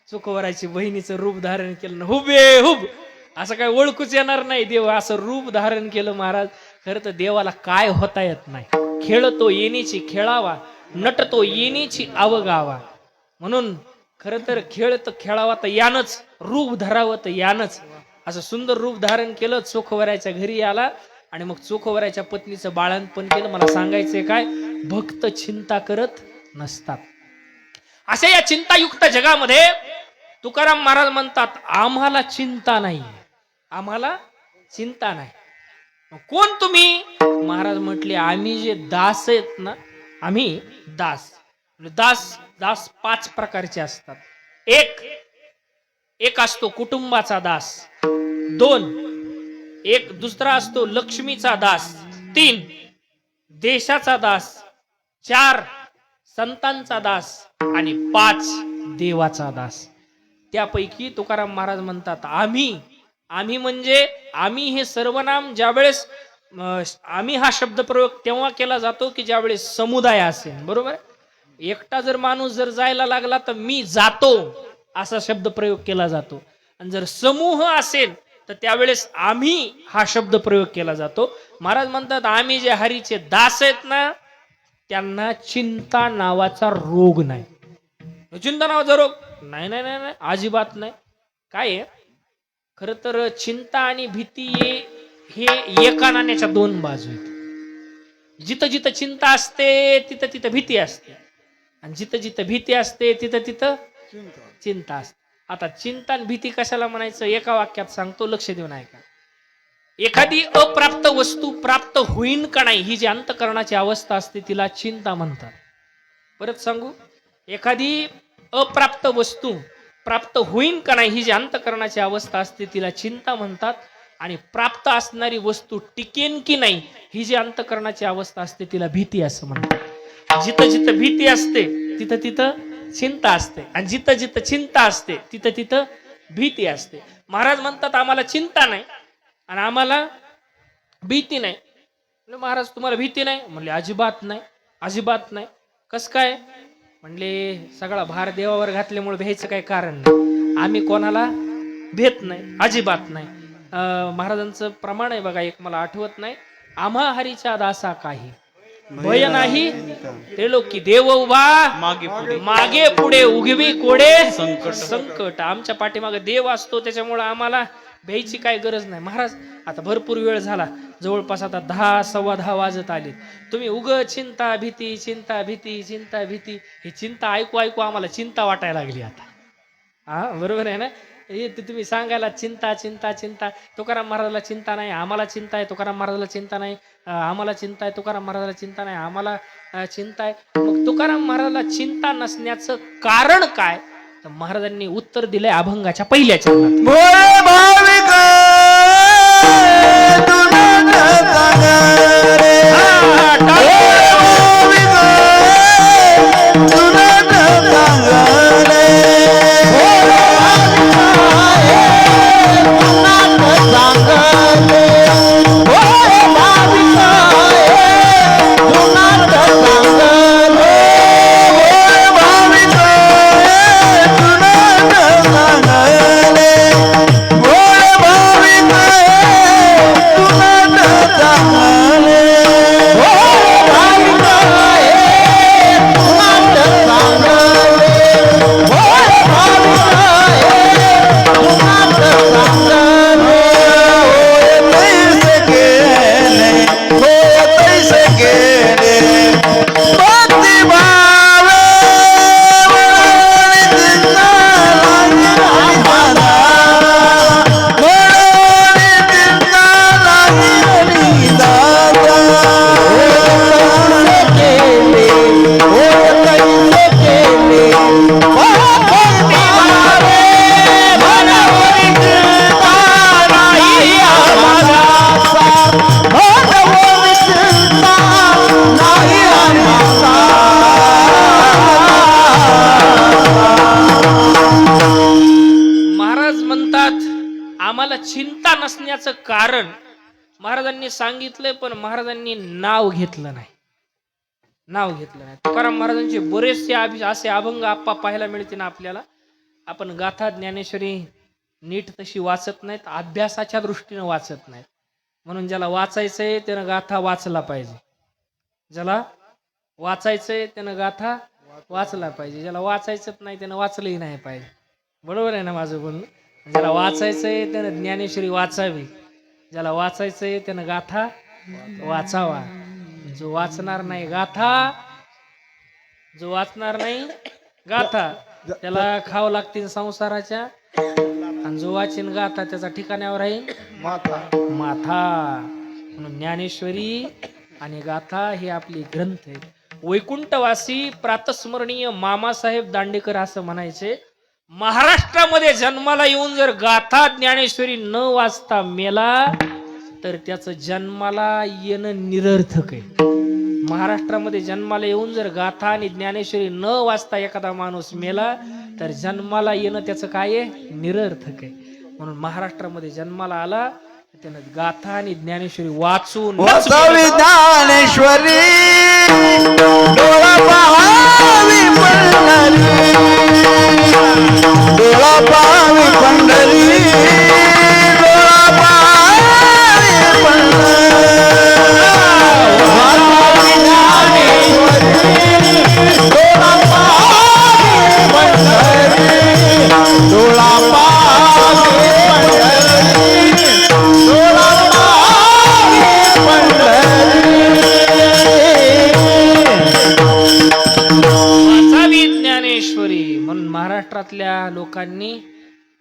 चुकवराची बहिणीचं रूप धारण केलं ना, हुबे हुब, असं काय ओळखूच येणार नाही. देव असं रूप धारण केलं महाराज. खरं तर देवाला काय होता येत नाही. खेळतो येणीची खेळावा, नटतो येणीची अवगावा. म्हणून खरं तर खेळ तर खेळावा तर यानच, रूप धरावं तर यानच. असं सुंदर रूप धारण केलं, चोखवऱ्याच्या घरी आला आणि मग चोखवऱ्याच्या पत्नीचं बाळंतपण केलं. मला सांगायचंय काय, भक्त चिंता करत नसतात. अशा या चिंतायुक्त जगामध्ये तुकाराम महाराज म्हणतात, आम्हाला चिंता नाही, आम्हाला चिंता नाही. मग कोण तुम्ही? महाराज म्हटले, आम्ही जे दास आहेत ना, आम्ही दास. दास दास 5 प्रकारचे असतात. एक असतो कुटुंबाचा दास. 2, एक दुसरा असतो लक्ष्मीचा दास. 3, देशाचा दास. 4, संतांचा दास. आणि 5, देवाचा दास. त्यापैकी तुकाराम महाराज म्हणतात, आम्ही म्हणजे आम्ही हे सर्वनाम ज्यावेळेस आम्ही हा शब्द प्रयोग तेव्हा केला जातो की ज्यावेळेस समुदाय असेल. बरोबर. एकटा जर माणूस जर जायला लागला तर मी जातो असा शब्द प्रयोग केला जातो. आणि जर समूह असेल तर त्यावेळेस आम्ही हा शब्द प्रयोग केला जातो. महाराज म्हणतात, आम्ही जे हरीचे दास आहेत ना, त्यांना चिंता नावाचा रोग नाही. चिंता नावाचा रोग नाही, नाही नाही नाही, अजिबात नाही. काय आहे, खर तर चिंता आणि भीती हे एका नाण्याच्या 2 बाजू आहेत. जिथं जिथं चिंता असते तिथं तिथं भीती असते, आणि जिथं जिथं भीती असते तिथं तिथं चिंता असते. आता चिंता आणि भीती कशाला म्हणायचं, एका वाक्यात सांगतो, लक्ष देऊन ऐका. एखादी अप्राप्त वस्तू प्राप्त होईन का नाही, ही जी अंतःकरणाची अवस्था असते तिला चिंता म्हणतात. परत सांगू, एखादी अप्राप्त वस्तू प्राप्त होईन का नाही, ही जी अंतःकरणाची अवस्था असते तिला चिंता म्हणतात. आणि प्राप्त असणारी वस्तू टिकेन की नाही, ही जी अंतःकरणाची अवस्था असते तिला भीती असं म्हणतात. जिथं जिथं भीती असते तिथं तिथं चिंता असते, आणि जिथं जिथं चिंता असते तिथं तिथं भीती असते. महाराज म्हणतात, आम्हाला चिंता नाही आणि आम्हाला भीती नाही. महाराज तुम्हाला भीती नाही? म्हणले, अजिबात नाही, अजिबात नाही. कस काय? म्हणले, सगळा भार देवावर घातल्यामुळे भ्यायचं काही कारण नाही. आम्ही कोणाला भेट नाही, अजिबात नाही. महाराजांचं प्रमाण आहे बघा, एक मला आठवत नाही, आम्हा हरीच्या दासा काही भय नाही, ते लोक की देव उभा मागे पुढे उगवी कोडे संकट. आमच्या पाठीमागे देव असतो, त्याच्यामुळे आम्हाला भ्यायची काय गरज नाही. महाराज आता भरपूर वेळ झाला, जवळपास आता 10, 10:15 वाजत आले. तुम्ही उग चिंता भीती चिंता भीती चिंता भीती, ही चिंता ऐकू ऐकू आम्हाला चिंता वाटायला लागली आता. हा, बरोबर आहे ना. हे तुम्ही सांगायला चिंता चिंता चिंता. तुकाराम महाराजाला चिंता नाही, आम्हाला चिंता आहे. तुकाराम महाराजाला चिंता नाही, आम्हाला चिंता आहे. तुकाराम महाराजाला चिंता नाही, आम्हाला चिंता आहे. मग तुकाराम महाराजाला चिंता नसण्याचं कारण काय? तर महाराजांनी उत्तर दिलंय अभंगाच्या पहिल्या चरणात. भोळे भाविक महाराजांनी सांगितलंय पण महाराजांनी नाव घेतलं नाही. नाव घेतलं नाही. तुकाराम महाराजांचे बरेचसे असे अभंग आप्पा पाहायला मिळते ना आपल्याला. आपण गाथा ज्ञानेश्वरी नीट तशी वाचत नाहीत, अभ्यासाच्या दृष्टीने वाचत नाहीत. म्हणून ज्याला वाचायचंय त्यानं गाथा वाचला पाहिजे. ज्याला वाचायचंय त्यानं गाथा वाचला पाहिजे. ज्याला वाचायचंच नाही त्यानं वाचलंही नाही पाहिजे. बरोबर आहे ना माझं बोलणं. ज्याला वाचायचंय त्यानं ज्ञानेश्वरी वाचावी. ज्याला वाचायचंय त्यानं गाथा वाचावा. जो वाचणार नाही गाथा, जो वाचणार नाही गाथा, त्याला खावं लागतील संसाराच्या. आणि जो वाचीन गाथा त्याचा ठिकाण्यावर राहील माथा. म्हणून ज्ञानेश्वरी आणि गाथा हे आपले ग्रंथ आहेत. वैकुंठवासी प्रातस्मरणीय मामासाहेब दांडेकर असं म्हणायचे, महाराष्ट्रामध्ये जन्माला येऊन जर गाथा ज्ञानेश्वरी न वाचता मेला तर त्याचं जन्माला येणं निरर्थक आहे. महाराष्ट्रामध्ये जन्माला येऊन जर गाथा आणि ज्ञानेश्वरी न वाचता एखादा माणूस मेला तर जन्माला येणं त्याचं काय आहे? निरर्थक आहे. म्हणून महाराष्ट्रामध्ये जन्माला आला त्यानं गाथा आणि ज्ञानेश्वरी वाचून वाचावी ज्ञानेश्वरी, डोळा पाहावी पंढरी, डोळा पाहावी पंढरी, डोळा पाहावी पंढरी. वाचावी ज्ञानेश्वरी, डोळा पाहावी पंढरी, डोळा पाहावी पंढरी, डोळा वाचावी ज्ञानेश्वरी. म्हणून महाराष्ट्रातल्या लोकांनी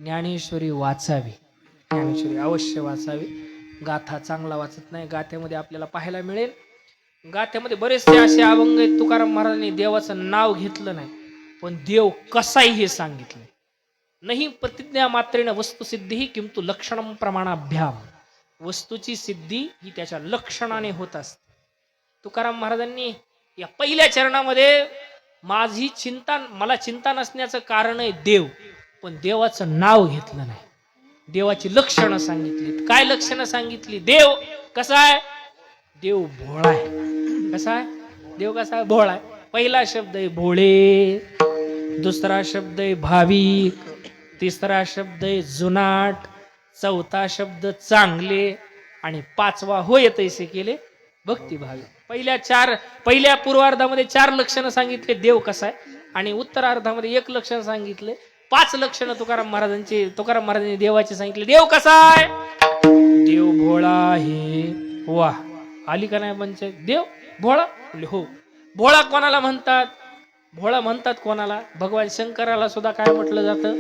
ज्ञानेश्वरी वाचावी. ज्ञानेश्वरी अवश्य वाचावी. गाथा चांगला वाचत नाही. गाथ्यामध्ये आपल्याला पाहायला मिळेल, गाथ्यामध्ये बरेचसे असे अभंग आहेत. तुकाराम महाराजांनी देवाचं नाव घेतलं नाही पण देव कसाही हे सांगितलं. नाही प्रतिज्ञा मात्रेण वस्तुसिद्धी किंतु लक्षणम प्रमाणाभ्याम. वस्तूची सिद्धी ही त्याच्या लक्षणाने होत असते. तुकाराम महाराजांनी या पहिल्या चरणामध्ये माझी चिंता, मला चिंता नसण्याचं कारण आहे देव, पण देवाचं नाव घेतलं नाही. देवाची लक्षणं सांगितलीत. काय लक्षणं सांगितली? देव कसा आहे? देव भोळा आहे. कसा आहे? देव कसा आहे? भोळा आहे. पहिला शब्द आहे भोळे, दुसरा शब्द आहे भाविक, तिसरा शब्द आहे जुनाट, चौथा शब्द चांगले आणि पाचवा होय तैसे केले भक्तिभावी. पहिल्या पूर्वार्धामध्ये 4 लक्षणं सांगितले देव कसा आहे आणि उत्तरार्धामध्ये 1 लक्षण सांगितले. 5 लक्षणं तुकाराम महाराजांनी देवाचे सांगितले. देव कसा आहे? देव भोळा आहे. वा, आली का नाही पंचायत? देव भोळा. हो, भोळा कोणाला म्हणतात? भोळा म्हणतात कोणाला? भगवान शंकराला सुद्धा काय म्हटलं जातं?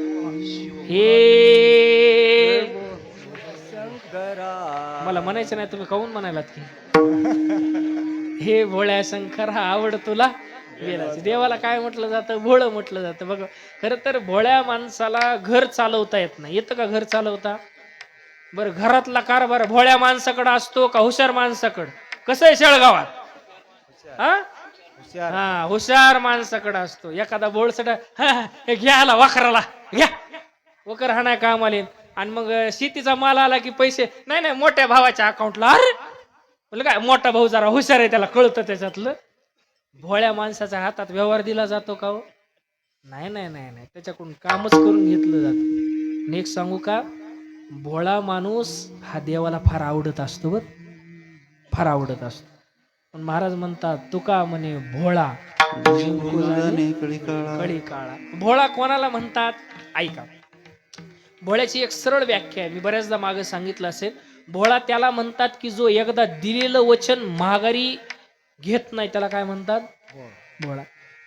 हे मला म्हणायचं नाही, तुम्ही काहून म्हणायलात की हे भोळ्या शंकरा आवड तुला वेलाची. देवाला काय म्हटलं जातं? भोळ म्हटलं जातं. बघ, खरं तर भोळ्या माणसाला घर चालवता येत नाही. येतं का घर चालवता? बरं, घरातला कारभार भोळ्या माणसाकडे असतो का हुशार माणसाकडे? कसं आहे शेळगावात? हा, हुशार माणसाकडे असतो. एखादा बोळसडा हे घ्यायला वाखराला घ्या, वकर हाणाय काम आले आणि मग शेतीचा माल आला की पैसे नाही मोठ्या भावाच्या अकाउंटला. अरे बोल काय, मोठा भाऊ जरा हुशार आहे, त्याला कळतं त्याच्यातलं. भोळ्या माणसाच्या हातात व्यवहार दिला जातो का हो? नाही नाही नाही नाही, त्याच्याकडून कामच करून घेतलं जातं. नेक्स्ट सांगू का? भोळा माणूस हा देवाला फार आवडत असतो. बर, फार आवडत असतो. पण महाराज म्हणतात तुका म्हणे भोळा कळी काळा. भोळा कोणाला म्हणतात? ऐका, भोळ्याची एक सरळ व्याख्या आहे. मी बऱ्याचदा मागे सांगितलं असेल. भोळा त्याला म्हणतात की जो एकदा दिलेलं वचन माघारी घेत नाही, त्याला काय म्हणतात? भोळा.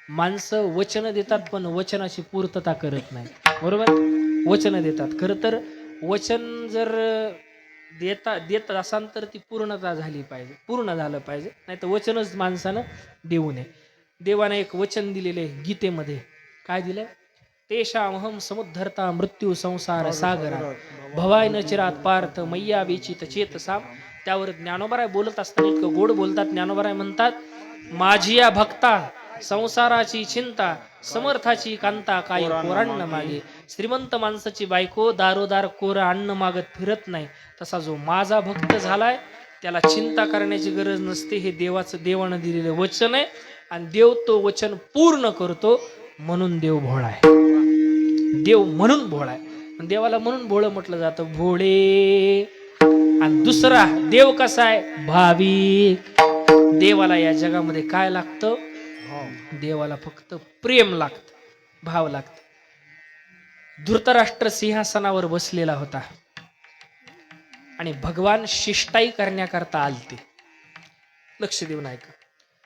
माणसं वचन देतात पण वचनाची पूर्तता करत नाही. बरोबर, वचन देतात. खरं तर वचन जर देत असाल तर ती पूर्णता झाली पाहिजे, पूर्ण झालं पाहिजे. नाही तर वचनच माणसानं देऊ नये. देवाने एक वचन दिलेले गीतेमध्ये. काय दिलंय? तेषामहम समुद्धरता मृत्यू संसार सागरा भवाय न चिरात पार्थ मैया विचित चेतसा. त्यावर ज्ञानोबराय बोलत असताना इतकं गोड बोलतात. ज्ञानोबराय म्हणतात, माझी या भक्ता संसाराची चिंता समर्थाची कांता काही कोरांना मागे. श्रीमंत माणसाची बायको दारोदार कोर अन्न मागत फिरत नाही, तसा जो माझा भक्त झालाय त्याला चिंता करण्याची गरज नसते. हे देवानं दिलेलं वचन आहे आणि देव तो वचन पूर्ण करतो. म्हणून देव भोळा आहे. देव म्हणून भोळा आहे. देवाला म्हणून भोळं म्हटलं जातं, भोळे. आणि दुसरा देव कसा आहे? भाविक. देवाला या जगामध्ये काय लागतं? देवाला फक्त प्रेम लागतं, भाव लागतं. धृतराष्ट्र सिंहासनावर बसलेला होता आणि भगवान शिष्टाई करण्याकरता आलते. लक्ष देऊन ऐका.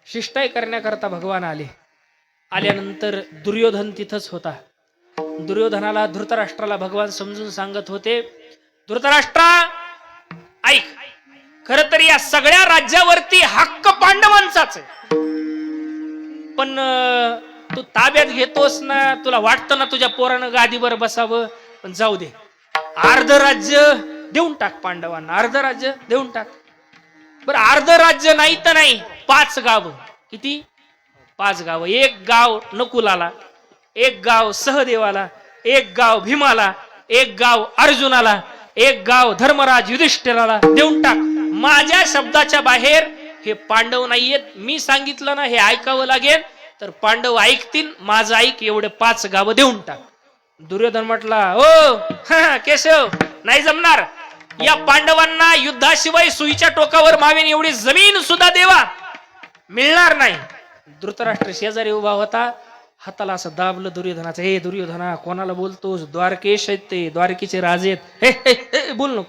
शिष्टाई करण्याकरता भगवान आले. आल्यानंतर दुर्योधन तिथंच होता. दुर्योधनाला धृतराष्ट्राला भगवान समजून सांगत होते, धृतराष्ट्रा ऐक, खर तर या सगळ्या राज्यावरती हक्क पांडवांचाच आहे, पण तू ताब्यात घेतोस ना, तुला वाटतं ना तुझ्या पोरानं गादीवर बसावं, पण जाऊ दे, अर्ध राज्य देऊन टाक पांडवांना, अर्ध राज्य देऊन टाक. बरं अर्ध राज्य नाही तर नाही, 5 गाव. किती? 5 गाव. एक गाव नकुलाला, एक गाव सहदेवाला, एक गाव भीमाला, एक गाव अर्जुनाला, एक गाव धर्मराज युधिष्ठिराला देऊन टाक. माझ्या शब्दाच्या बाहेर हे पांडव नाहीयेत. मी सांगितलं ना हे ऐकावं लागेल, तर पांडव ऐकतील. माझं ऐक, एवढे 5 गाव देऊन टाक. दुर्योधन म्हटला, ओ केशव, नाही जमणार. या पांडवांना युद्धाशिवाय सुईच्या टोकावर मावेन एवढी जमीन सुद्धा देवा मिळणार नाही. धृतराष्ट्र शेजारी उभा होता, हाताला असं दाबलं दुर्योधनाचं. हे दुर्योधना, कोणाला बोलतोस? द्वारकेश आहेत ते, द्वारकेचे राजे आहेत. हे बोल नको.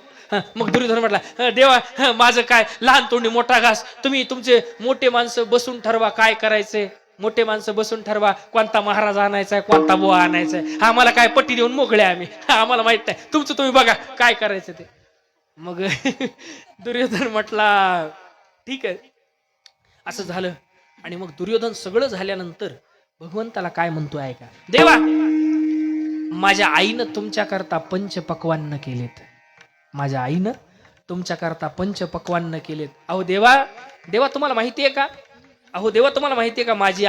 मग दुर्योधन म्हटला, देवा माझं काय, लहान तोंडी मोठा घास. तुम्ही तुमचे मोठे माणसं बसून ठरवा काय करायचंय. मोठे माणसं बसून ठरवा कोणता महाराज आणायचाय, कोणता बुवा आणायचाय. आम्हाला काय पट्टी देऊन मोकळे आम्ही, आम्हाला माहित नाही, तुमचं तुम्ही बघा काय करायचं ते. मग दुर्योधन म्हटला ठीक आहे. असं झालं. आणि मग दुर्योधन सगळं झाल्यानंतर भगवंताला काय म्हणतोय ऐका, देवा माझ्या आईनं तुमच्याकरता पंचपक्वान्न केलेत. माझ्या आईनं तुमच्याकरता पंचपक्वान्न केलेत. अहो देवा, देवा तुम्हाला माहिती आहे का? अहो देवा तुम्हाला माहिती आहे का, माझी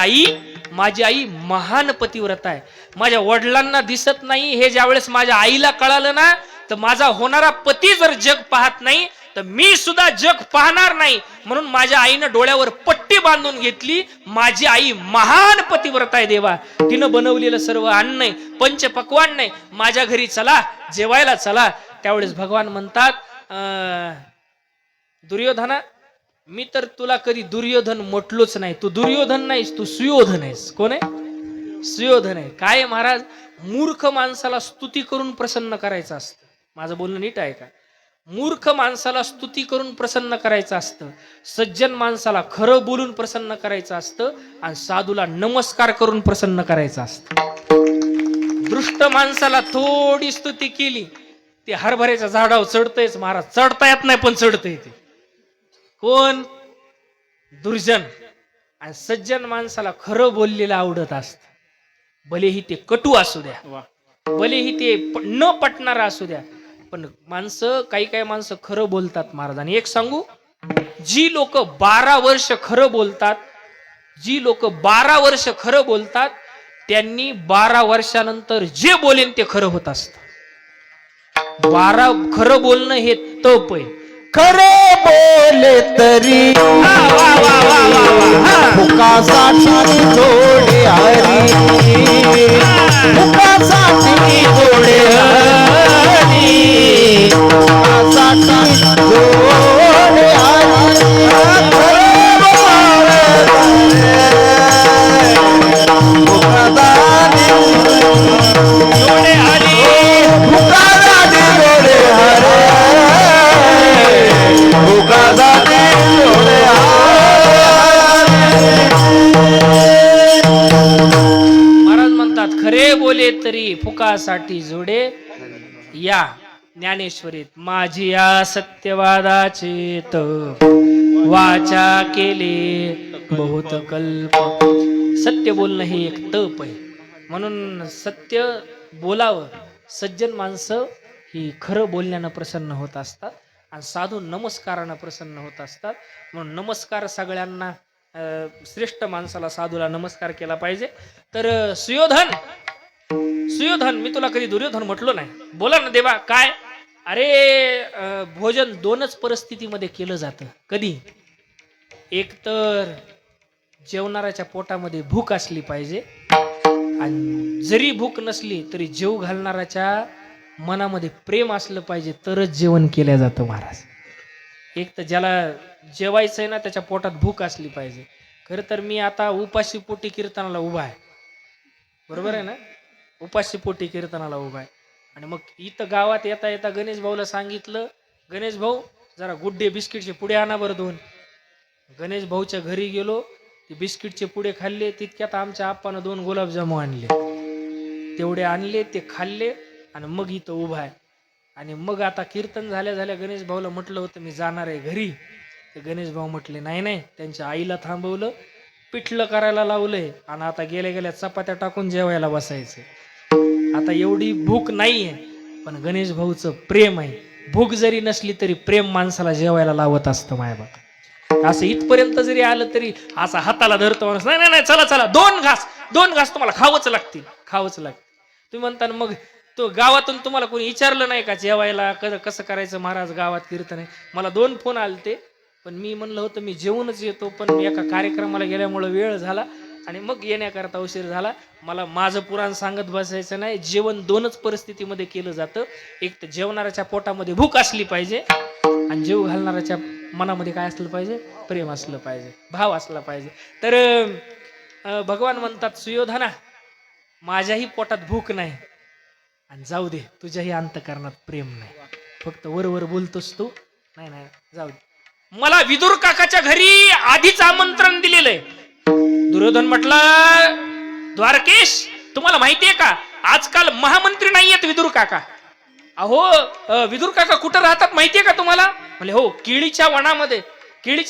आई महान पतिव्रता आहे. माझ्या वडिलांना दिसत नाही हे ज्यावेळेस माझ्या आईला कळालं ना, तर माझा होणारा पती जर जग पाहत नाही तर मी सुद्धा जग पाहणार नाही. म्हणून माझ्या आईनं डोळ्यावर पट्टी बांधून घेतली. माझी आई महान पतिव्रता आहे देवा. तिनं बनवलेलं सर्व अन्न आहे, पंचपक्वान्न नाही. माझ्या घरी चला, जेवायला चला. त्यावेळेस भगवान म्हणतात, दुर्योधना, मी तर तुला कधी दुर्योधन म्हटलोच नाही. तू दुर्योधन नाहीस, तू सुयोधन आहेस. कोण आहे? सुयोधन आहे. काय महाराज, मूर्ख माणसाला स्तुती करून प्रसन्न करायचं असतं. माझं बोलणं नीट आहे का? मूर्ख माणसाला स्तुती करून प्रसन्न करायचं असतं. सज्जन माणसाला खरं बोलून प्रसन्न करायचं असतं. आणि साधूला नमस्कार करून प्रसन्न करायचं असतं. दृष्ट माणसाला थोडी स्तुती केली, ते हरभऱ्याच्या झाडावर चढतयच महाराज. चढता येत नाही पण चढतय ते. कोण? दुर्जन. आणि सज्जन माणसाला खरं बोललेलं आवडत असतं. भलेही ते कटू असू द्या, भलेही ते न पटणारा असू द्या, पण काही माणसं खरं बोलतात महाराज. आणि एक सांगू, जी लोक 12 वर्ष खरं बोलतात, जी लोक 12 वर्ष खरं बोलतात, त्यांनी 12 वर्षानंतर जे बोलेन ते खरं होत असतं. खरं बोलणं हे तप आहे. खरे बोले तरी फुकासाठी जोडे हरी, फुकासाठी जोडे हरी, फुकासाठी जोडे महाराज म्हणतात, खरे बोले तरी फुकासाठी जोडे. या ज्ञानेश्वरीत, माझी या सत्यवादाचे वाचा केले बहुत कल्प. सत्य बोलणं हे एक तप आहे. म्हणून सत्य बोलावं. सज्जन माणसं ही खरं बोलण्यानं प्रसन्न होत असतात आणि साधू नमस्कारानं प्रसन्न होत असतात. म्हणून नमस्कार सगळ्यांना, श्रेष्ठ माणसाला साधूला नमस्कार केला पाहिजे. तर सुयोधन, मी तुला कधी दुर्योधन म्हटलो नाही. बोला ना देवा काय? अरे भोजन दोनच परिस्थितीमध्ये केलं जातं. कधी? एक तर जेवणाऱ्याच्या पोटामध्ये भूक असली पाहिजे, आणि जरी भूक नसली तरी जेव घालणाऱ्याच्या मनामध्ये प्रेम असलं पाहिजे, तरच जेवण केलं जातं महाराज. एक तर ज्याला जेवायचंय ना त्याच्या पोटात भूक असली पाहिजे. खरं तर मी आता उपाशी पोटी कीर्तनाला उभा आहे, बरोबर आहे ना? उपाशी पोटी कीर्तनाला उभा आहे. आणि मग इथं गावात येता येता गणेश भाऊला सांगितलं, गणेश भाऊ जरा गुड्डे बिस्किटचे पुढे आणा बरं 2. गणेश भाऊच्या घरी गेलो, ते बिस्किटचे पुढे खाल्ले. तितक्यात आमच्या आप्पानं 2 गुलाबजामू आणले, तेवढे आणले, ते खाल्ले आणि मग इथं उभा आहे. आणि मग आता कीर्तन झाल्या झाल्या गणेश भाऊला म्हटलं होतं मी जाणार आहे घरी. ते गणेश भाऊ म्हटले नाही नाही, त्यांच्या आईला थांबवलं, पिठलं करायला लावलंय आणि आता गेल्या गेल्या चपात्या टाकून जेवायला बसायचं. आता एवढी भूक नाहीये, पण गणेश भाऊचं प्रेम आहे. भूक जरी नसली तरी प्रेम माणसाला जेवायला लावत असतं मायबाप. असं इथपर्यंत जरी आलं तरी असा हाताला धरतो माणूस, नाही नाही नाही चला चला 2 घास तुम्हाला खावंच लागतील. तुम्ही म्हणता मग तो गावातून तुम्हाला कोणी विचारलं नाही का जेवायला कसं करायचं महाराज, गावात कीर्तन आहे? मला 2 फोन आलते, पण मी म्हणलं होतं मी जेवूनच येतो, पण एका कार्यक्रमाला गेल्यामुळे वेळ झाला आणि मग येण्याकरता उशीर झाला. मला माझं पुराण सांगत बसायचं नाही. जेवण 2च परिस्थितीमध्ये केलं जातं. एक तर जेवणाऱ्याच्या पोटामध्ये भूक असली पाहिजे, आणि जेव घालणाऱ्याच्या मनामध्ये काय असलं पाहिजे? प्रेम असलं पाहिजे, भाव असला पाहिजे. तर भगवान म्हणतात, सुयोधना माझ्याही पोटात भूक नाही, आणि जाऊ दे तुझ्याही अंतकरणात प्रेम नाही. फक्त वर बोलतोस तू, नाही नाही जाऊ दे. मला विदुर काकाच्या घरी आधीच आमंत्रण दिलेलं आहे. दुर्योधन म्हटला, द्वारकेश तुम्हाला माहितीये का आजकाल महामंत्री नाहीयेत विदुर काका. अहो विदुर काका कुठं राहतात माहितीये का तुम्हाला? म्हणजे हो, केळीच्या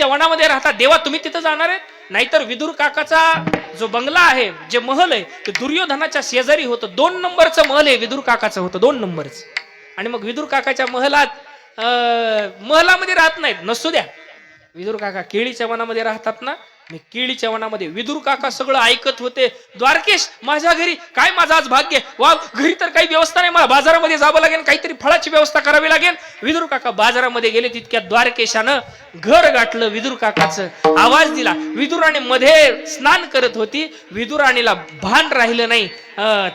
वनामध्ये राहतात. देवा तुम्ही तिथं जाणार आहे? नाहीतर विदुर काकाचा जो बंगला आहे, जे महल आहे, ते दुर्योधनाच्या शेजारी होतं. 2 नंबरचं महल आहे विदुर काकाचं होतं, 2 नंबरचं. आणि मग विदुर काकाच्या महलामध्ये राहत नाहीत, नसू द्या. विदुर काका केळीच्या वनामध्ये राहतात ना. मी केळीच्या वनामध्ये विदुर काका सगळं ऐकत होते. द्वारकेश माझ्या घरी काय, माझं आज भाग्य, वा घरी तर काही व्यवस्था नाही, मला बाजारामध्ये जावं लागेल, काहीतरी फळाची व्यवस्था करावी लागेल. विदुर काका बाजारामध्ये गेले, तितक्यात द्वारकेशानं घर गाठलं विदुर काकाचं. आवाज दिला. विदुराणी मध्ये स्नान करत होती. विदुराणीला भान राहिलं नाही,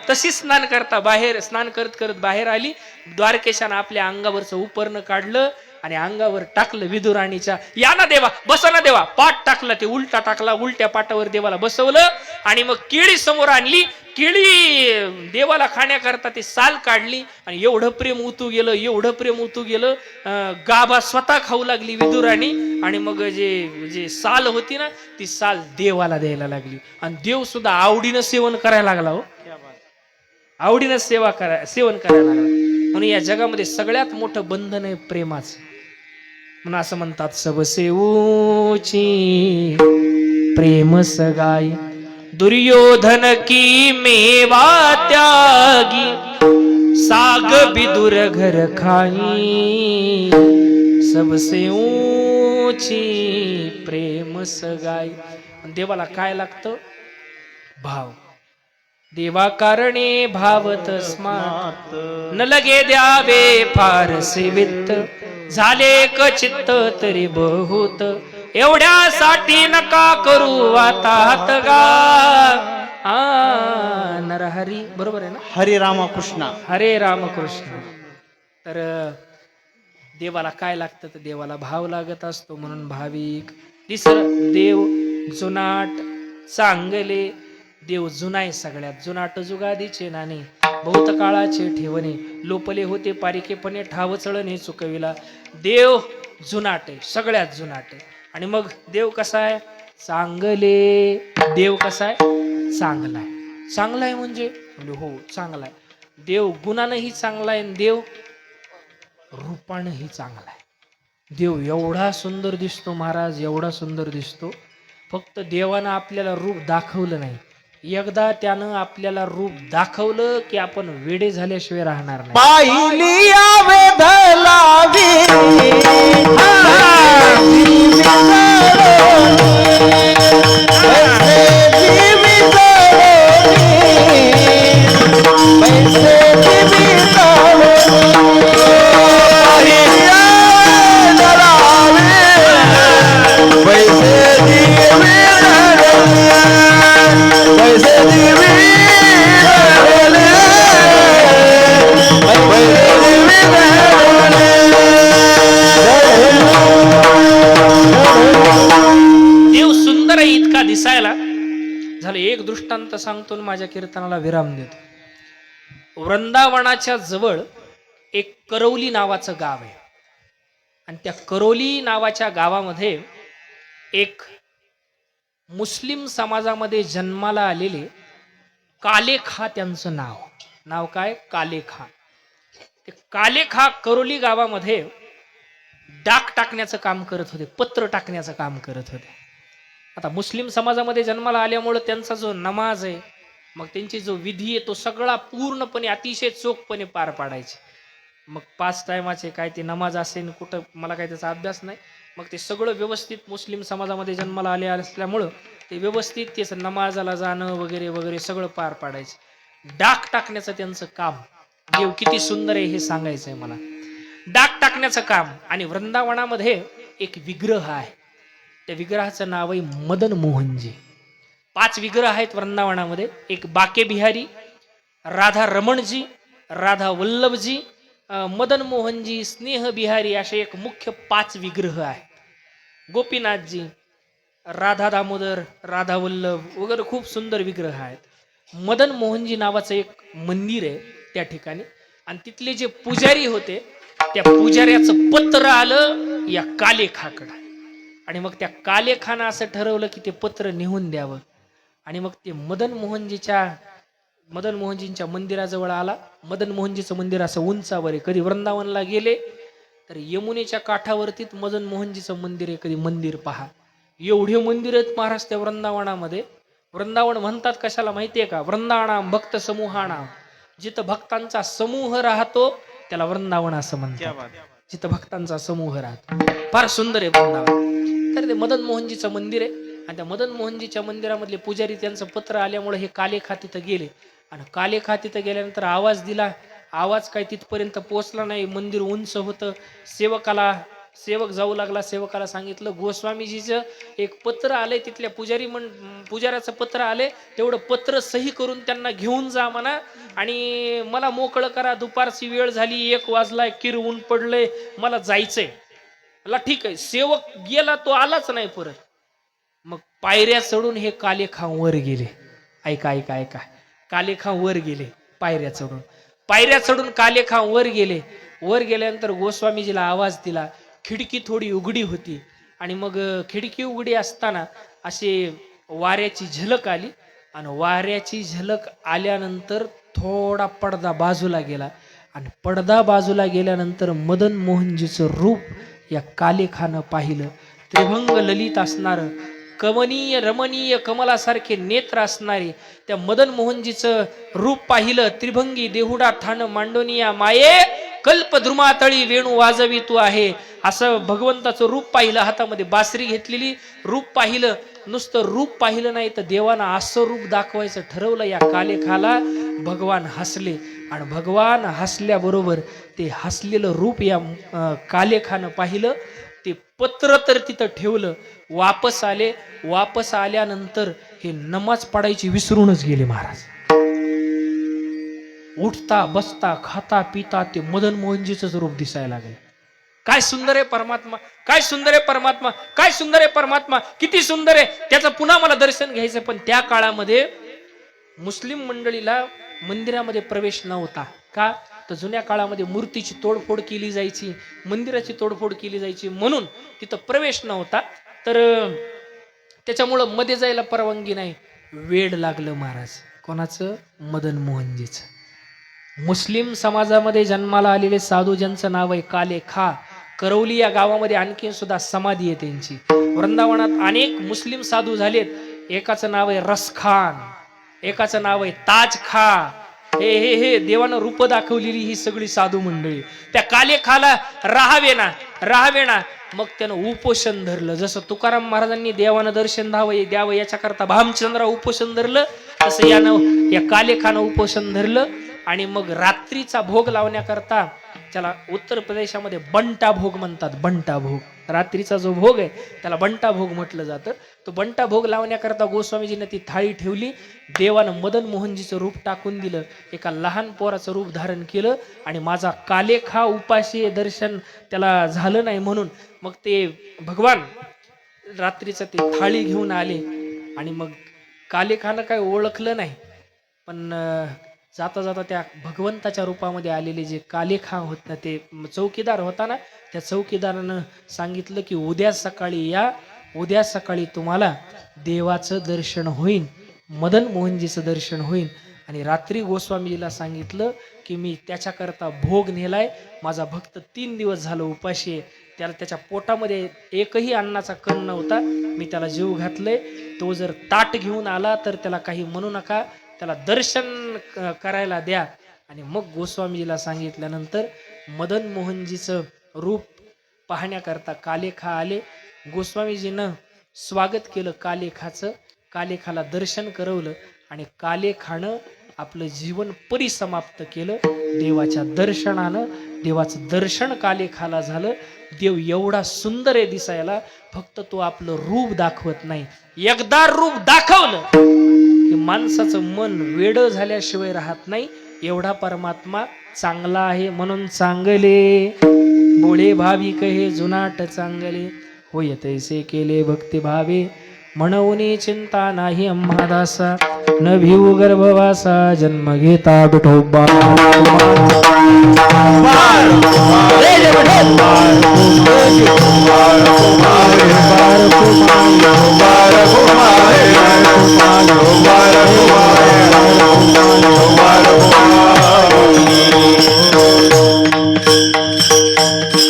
तशी स्नान करत करत बाहेर आली. द्वारकेशानं आपल्या अंगावरचं उपरणं काढलं आणि अंगावर टाकलं विदुराणीच्या. या ना देवा, बसा ना देवा. पाठ टाकला, ते उलटा टाकला, उलट्या पाटावर देवाला बसवलं आणि मग केळी समोर आणली. केळी देवाला खाण्याकरता ती साल काढली आणि एवढं प्रेम उतू गेलं. गाभा स्वतः खाऊ लागली विदुराणी. आणि मग जे साल होती ना, ती साल देवाला द्यायला लागली. आणि देव सुद्धा आवडीनं सेवन करायला लागला. हो, आवडीनं सेवन करायला लागला. म्हणून या जगामध्ये सगळ्यात मोठं बंधन आहे प्रेमाचं. म्हणून असं म्हणतात, सबसे ऊंची प्रेम सगाई दुर्योधन की मेवा त्यागी, साग विदुर घर खाई. सबसे ऊंची प्रेम सगाई. देवाला काय लागतं? भाव. देवा कारणे भावत स्मार्त, न लगे द्यावे फारसे वित्त, झाले क चित्त तरी बहुत, एवढ्यासाठी नका करू आता हातगा. नरहरी, बरोबर आहे ना? हरे रामकृष्ण. हरे रामकृष्ण. तर देवाला काय लागतं? तर देवाला भाव लागत असतो. म्हणून भाविक. तिसरं, देव जुनाट चांगले. देव जुनाय, सगळ्यात जुनाट जुगादीचे नाणे, बहुत काळाचे ठेवणे, लोपले होते पारिकेपणे, ठाव चळणे चुकविला. देव जुनाट आहे, सगळ्यात जुनाट आहे. आणि मग देव कसा आहे? चांगले. देव कसा आहे? चांगला आहे. चांगला आहे म्हणजे हो, चांगला आहे. देव गुणानंही चांगला आहे, देव रूपानंही चांगला आहे. देव एवढा सुंदर दिसतो महाराज, एवढा सुंदर दिसतो. फक्त देवानं आपल्याला रूप दाखवलं नाही. एकदा त्यानं आपल्याला रूप दाखवलं की आपण वेडे झाल्याशिवाय राहणार नाही. पाहिली वेधलावी पैसे माझ्या कीर्तनाला विराम देतो. वृंदावनाच्या जवळ एक करौली नावाचं गाव आहे आणि त्या करौली नावाच्या गावामध्ये एक मुस्लिम समाजामध्ये जन्माला आलेले कालेखा त्यांचं नाव काय? कालेखा. ते कालेखा करौली गावामध्ये डाक टाकण्याचं काम करत होते, पत्र टाकण्याचं काम करत होते. आता मुस्लिम समाजामध्ये जन्माला आल्यामुळे त्यांचा जो नमाज आहे, मग त्यांची जो विधी आहे तो सगळा पूर्णपणे अतिशय चोखपणे पार पाडायचे. मग 5 टायमाचे काय ते नमाज असेल, कुठं मला काय त्याचा अभ्यास नाही, मग ते सगळं व्यवस्थित मुस्लिम समाजामध्ये जन्माला आले असल्यामुळं ते व्यवस्थित तेच नमाजाला जाणं वगैरे वगैरे सगळं पार पाडायचे. डाक टाकण्याचं त्यांचं काम देव किती सुंदर आहे हे सांगायचं आहे मला. डाक टाकण्याचं काम. आणि वृंदावनामध्ये एक विग्रह आहे, त्या विग्रहाचं नाव आहे मदन मोहनजी. 5 विग्रह आहेत वृंदावनामध्ये. एक बाके बिहारी, राधा रमणजी, राधा वल्लभजी, मदन मोहनजी, स्नेह बिहारी असे एक मुख्य 5 विग्रह आहेत. गोपीनाथजी, राधा दामोदर, राधा वल्लभ वगैरे खूप सुंदर विग्रह आहेत. मदन मोहनजी नावाचं एक मंदिर आहे त्या ठिकाणी. आणि तिथले जे पुजारी होते त्या पुजाऱ्याचं पत्र आलं या कालेखाकडं. आणि मग त्या कालेखानं असं ठरवलं की ते पत्र नेऊन द्यावं. आणि मग ते मदन मोहनजींच्या मंदिराजवळ आला. मदन मोहनजीचं मंदिर असं उंचावर आहे. कधी वृंदावनला गेले तर यमुनेच्या काठावरतीच मदन मोहनजीचं मंदिर आहे, कधी मंदिर पहा. एवढे मंदिर आहेत महाराज त्या वृंदावनामध्ये. वृंदावन म्हणतात कशाला माहितीये का? वृंदावनाम भक्त समूहानाम. जिथं भक्तांचा समूह राहतो त्याला वृंदावन असं म्हणतात. जिथं भक्तांचा समूह राहतो. फार सुंदर आहे वृंदावन. तर ते मदन मोहनजीचं मंदिर आहे. आणि त्या मदन मोहनजीच्या मंदिरामधले पुजारी त्यांचं पत्र आल्यामुळे हे कालेखा तिथं गेले. आणि कालेखा तिथं गेल्यानंतर आवाज दिला. आवाज काय तिथपर्यंत पोहोचला नाही. मंदिर उंच होतं. सेवक जाऊ लागला. सेवकाला सांगितलं गोस्वामीजीचं एक पत्र आलंय, तिथल्या पुजाऱ्याचं पत्र आलंय, तेवढं पत्र सही करून त्यांना घेऊन जा म्हणा आणि मला मोकळं करा. दुपारची वेळ झाली, 1 वाजलाय, किर ऊन पडलंय, मला जायचंय. मला ठीक आहे. सेवक गेला, तो आलाच नाही परत. मग पायऱ्या चढून हे कालेखा वर गेले. ऐका. कालेखा वर गेले पायऱ्या चढून कालेखा वर गेले. वर गेल्यानंतर गोस्वामीजीला आवाज दिला. खिडकी थोडी उघडी होती आणि मग खिडकी उघडी असताना असे वाऱ्याची झलक आली. आणि वाऱ्याची झलक आल्यानंतर थोडा पडदा बाजूला गेला. आणि पडदा बाजूला गेल्यानंतर मदन मोहनजीचं रूप या कालेखानं पाहिलं. त्रिभंग ललित असणारं, कमनीय रमणीय कमलासारखे नेत्र असणारे त्या मदन मोहनजीचं रूप पाहिलं. त्रिभंगी देहुडा ठाण मांडोनिया माये, कल्पद्रुमातळी वेणू वाजवी तू आहे, असं भगवंताचं रूप पाहिलं. हातामध्ये बासरी घेतलेली रूप पाहिलं. नुसतं रूप पाहिलं नाही तर देवानं असं रूप दाखवायचं ठरवलं या कालेखाला. भगवान हसले आणि भगवान हसल्याबरोबर ते हसलेलं रूप या कालेखानं पाहिलं. ते पत्र तर तिथं ठेवलं. वापस आल्यानंतर हे नमाज पडायची विसरूनच गेले महाराज. उठता बसता खाता पिता ते मदन मोहनजीच रूप दिसायला लागले. काय सुंदर आहे परमात्मा, काय सुंदर आहे परमात्मा, काय सुंदर आहे परमात्मा, किती सुंदर आहे. त्याचं पुन्हा मला दर्शन घ्यायचं. पण त्या काळामध्ये मुस्लिम मंडळीला मंदिरामध्ये प्रवेश नव्हता. का तर जुन्या काळामध्ये मूर्तीची तोडफोड केली जायची, मंदिराची तोडफोड केली जायची, म्हणून तिथं प्रवेश नव्हता. तर त्याच्यामुळं मध्ये जायला परवानगी नाही. वेड लागलं महाराज. कोणाचं? मदन मोहनजीचं. मुस्लिम समाजामध्ये जन्माला आलेले साधू ज्यांचं नाव आहे कालेखा. करौली या गावामध्ये आणखी सुद्धा समाधी आहे त्यांची. वृंदावनात अनेक मुस्लिम साधू झालेत. एकाचं नाव आहे रसखान, एकाचं नाव आहे ताजखा. हे देवानं रूप दाखवलेली ही सगळी साधू मंडळी. त्या कालेखाला राहावेना मग त्यानं उपोषण धरलं. जसं तुकाराम महाराजांनी देवानं दर्शन द्यावं याच्याकरता भामचंद्रा उपोषण धरलं, तसं या कालेखानं उपोषण धरलं. आणि मग रात्रीचा भोग लावण्याकरता, त्याला उत्तर प्रदेशामध्ये बंटा भोग म्हणतात. बंटा भोग, रात्रीचा जो भोग आहे त्याला बंटा भोग म्हटलं जातं. तो बंटा भोग लावण्याकरता गोस्वामीजीने ती थाळी ठेवली. देवानं मदन मोहनजीचं रूप टाकून दिलं. एका लहान पोराचं रूप धारण केलं. आणि माझा कालेखा उपाशी दर्शन त्याला झालं नाही म्हणून मग ते भगवान रात्रीचं ते थाळी घेऊन आले. आणि मग कालेखानं काय ओळखलं नाही. पण जाता जाता त्या भगवंताच्या रूपामध्ये आलेले जे कालेखा होत ना, ते चौकीदार होता ना, त्या चौकीदारानं सांगितलं की उद्या सकाळी या, उद्या सकाळी तुम्हाला देवाचं दर्शन होईल, मदन मोहनजीचं दर्शन होईल. आणि रात्री गोस्वामीजीला सांगितलं की मी त्याच्याकरता भोग नेलाय, माझा भक्त 3 दिवस झालं उपाशी आहे, त्याला त्याच्या पोटामध्ये एकही अन्नाचा कण नव्हता, मी त्याला जीव घातलंय, तो जर ताट घेऊन आला तर त्याला काही म्हणू नका, त्याला दर्शन करायला द्या. आणि मग गोस्वामीजीला सांगितल्यानंतर मदन मोहनजीचं रूप पाहण्याकरता कालेखा आले. गोस्वामीजीनं स्वागत केलं कालेखाचं, कालेखाला दर्शन करवलं आणि कालेखानं आपलं जीवन परिसमाप्त केलं. देवाच्या दर्शनानं, देवाचं दर्शन कालेखाला झालं. देव एवढा सुंदर आहे दिसायला, फक्त तो आपलं रूप दाखवत नाही. एकदा रूप दाखवलं की माणसाचं मन वेड झाल्याशिवाय राहत नाही. एवढा परमात्मा चांगला आहे. म्हणून चांगले बोळे भाविक हे जुनाट चांगले, होय तैसे केले भक्ती भावे, म्हणून चिंता नाही आम्हा दासा, न भिऊ गर्भवासा, जन्म घेता विठोबा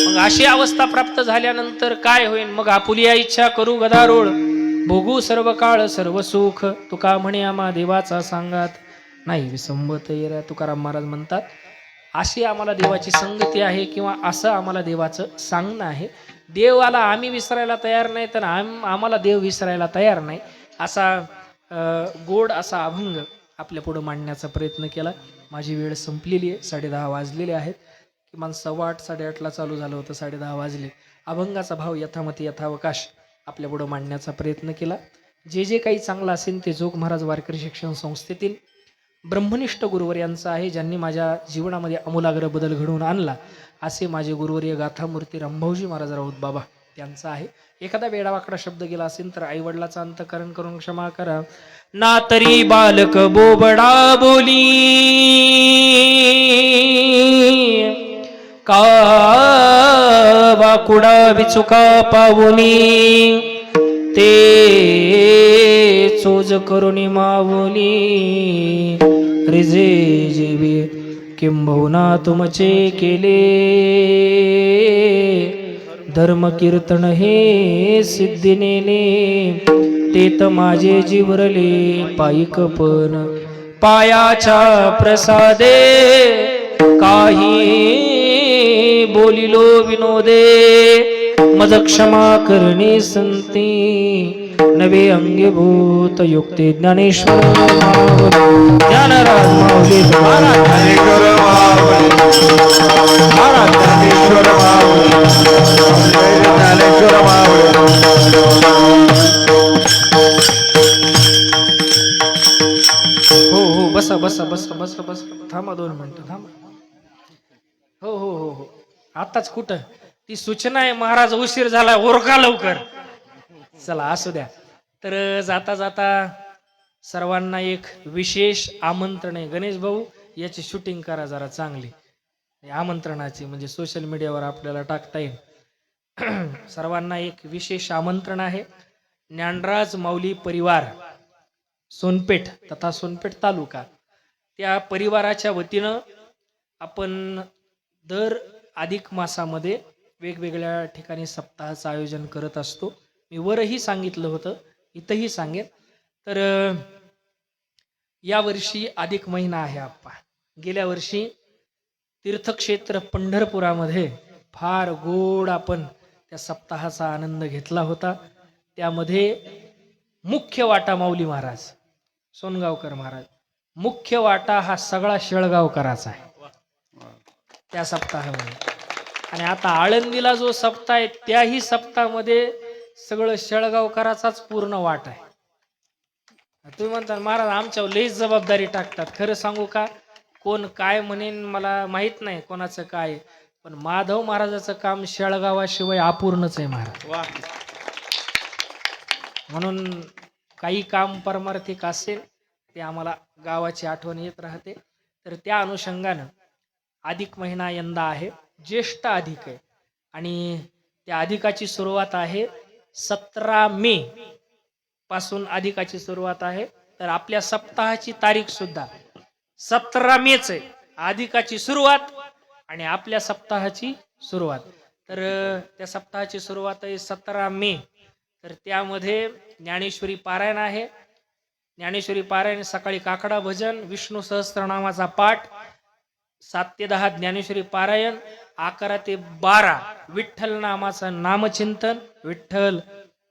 मग अशी अवस्था प्राप्त झाल्यानंतर काय होईल? मग आपुलिया इच्छा करू गदारोळ, भोगू सर्व काळ सर्व सुख, तुका म्हणे आम्हा देवाचा सांगात, नाही विसंबत येरा. तुकाराम महाराज म्हणतात अशी आम्हाला देवाची संगती आहे, किंवा असं आम्हाला देवाचं सांगणं आहे. देवाला आम्ही विसरायला तयार नाही, तर आम्हाला देव विसरायला तयार नाही. असा गोड असा अभंग आपल्या पुढे मांडण्याचा प्रयत्न केला. माझी वेळ संपलेली आहे, 10:30 वाजलेले आहेत. किमान 8:15 8:30ला चालू झालं होतं, 10:30 वाजले. अभंगाचा भाव यथामती यथावकाश आपल्या पुढे मांडण्याचा प्रयत्न केला. जे जे काही चांगलं असेल ते जोग महाराज वारकरी शिक्षण संस्थेतील ब्रह्मनिष्ठ गुरुवर यांचं आहे, ज्यांनी माझ्या जीवनामध्ये आमूलाग्र बदल घडवून आणला. असे माझे गुरुवर्य गाथामूर्ती रामभाऊजी महाराज राऊत बाबा त्यांचा आहे. एखादा वेडावाकडा शब्द गेला असेल तर आईवडिलाचा अंतकरण करून क्षमा करा. ना तरी बालक बोबडा बोली, का वाकुडा विचुका पावली, ते चोज करुणी मावली, रिजे जीवी किंबहुना तुमचे केले, धर्म कीर्तन हे सिद्धी नेले, तेत माझे जीवरले पायिक पण, पायाच्या प्रसादे काही बोलिलो विनोदे, मज क्षमा करणे संती, नवे अंगीभूत युक्ते ज्ञानेश्वर ज्ञानराज माऊली ज्ञानेश्वर माऊली, ज्ञानेश्वर माऊली, ज्ञानेश्वर माऊली. हो हो, बसा बसा बसा बसा बसा, थांबा 2 मिनिटं थांबा. हो हो हो हो, आताच कुठं ती सूचना आहे, महाराज उशीर झाला, ओरका लवकर. चला असू द्या. तर जाता जाता सर्वांना एक विशेष आमंत्रण आहे. गणेश भाऊ याची शूटिंग करा जरा चांगली आमंत्रणाची, म्हणजे सोशल मीडियावर आपल्याला टाकता येईल. सर्वांना एक विशेष आमंत्रण आहे. ज्ञानराज माऊली परिवार सोनपेठ तथा सोनपेठ तालुका, त्या परिवाराच्या वतीनं आपण दर अधिक मासामध्ये वेगवेगळ्या ठिकाणी सप्ताहाचं आयोजन करत असतो. मी वरही सांगितलं होतं, इथंही सांगेन. तर यावर्षी अधिक महिना आहे आप्पा. गेल्या वर्षी तीर्थक्षेत्र पंढरपुरामध्ये फार गोड आपण त्या सप्ताहाचा आनंद घेतला होता. त्यामध्ये मुख्य वाटा माऊली महाराज, सोनगावकर महाराज, मुख्य वाटा हा सगळा शेळगावकराचा आहे त्या सप्ताहामध्ये. आणि आता आळंदीला जो सप्ताह आहे त्याही सप्ताहामध्ये सगळं शेळगावकराचाच पूर्ण वाट आहे. तुम्ही म्हणता महाराज आमच्यावर लईच जबाबदारी टाकतात. खरं सांगू का, कोण काय म्हणेन मला माहित नाही कोणाचं काय, पण माधव महाराजाचं काम शेळगावाशिवाय अपूर्णच आहे महाराज. म्हणून काही काम परमार्थिक असेल ते आम्हाला गावाची आठवण येत राहते. तर त्या अनुषंगानं अधिक महिना यंदा आहे, ज्येष्ठ अधिक आहे आणि त्या अधिकाची सुरुवात आहे 17 मे पासून अधिकाची सुरुवात आहे. तर आपल्या सप्ताहाची तारीख सुद्धा 17 मेच आहे, अधिकाची सुरुवात आणि आपल्या सप्ताहाची सुरुवात. तर त्या सप्ताहाची सुरुवात आहे 17 मे. तर त्यामध्ये ज्ञानेश्वरी पारायण आहे. ज्ञानेश्वरी पारायण सकाळी काकडा भजन, विष्णू सहस्त्रनामाचा पाठ, 7 ते 10 ज्ञानेश्वरी पारायण, 11 ते 12 विठ्ठल नामाचं नामचिंतन. विठ्ठल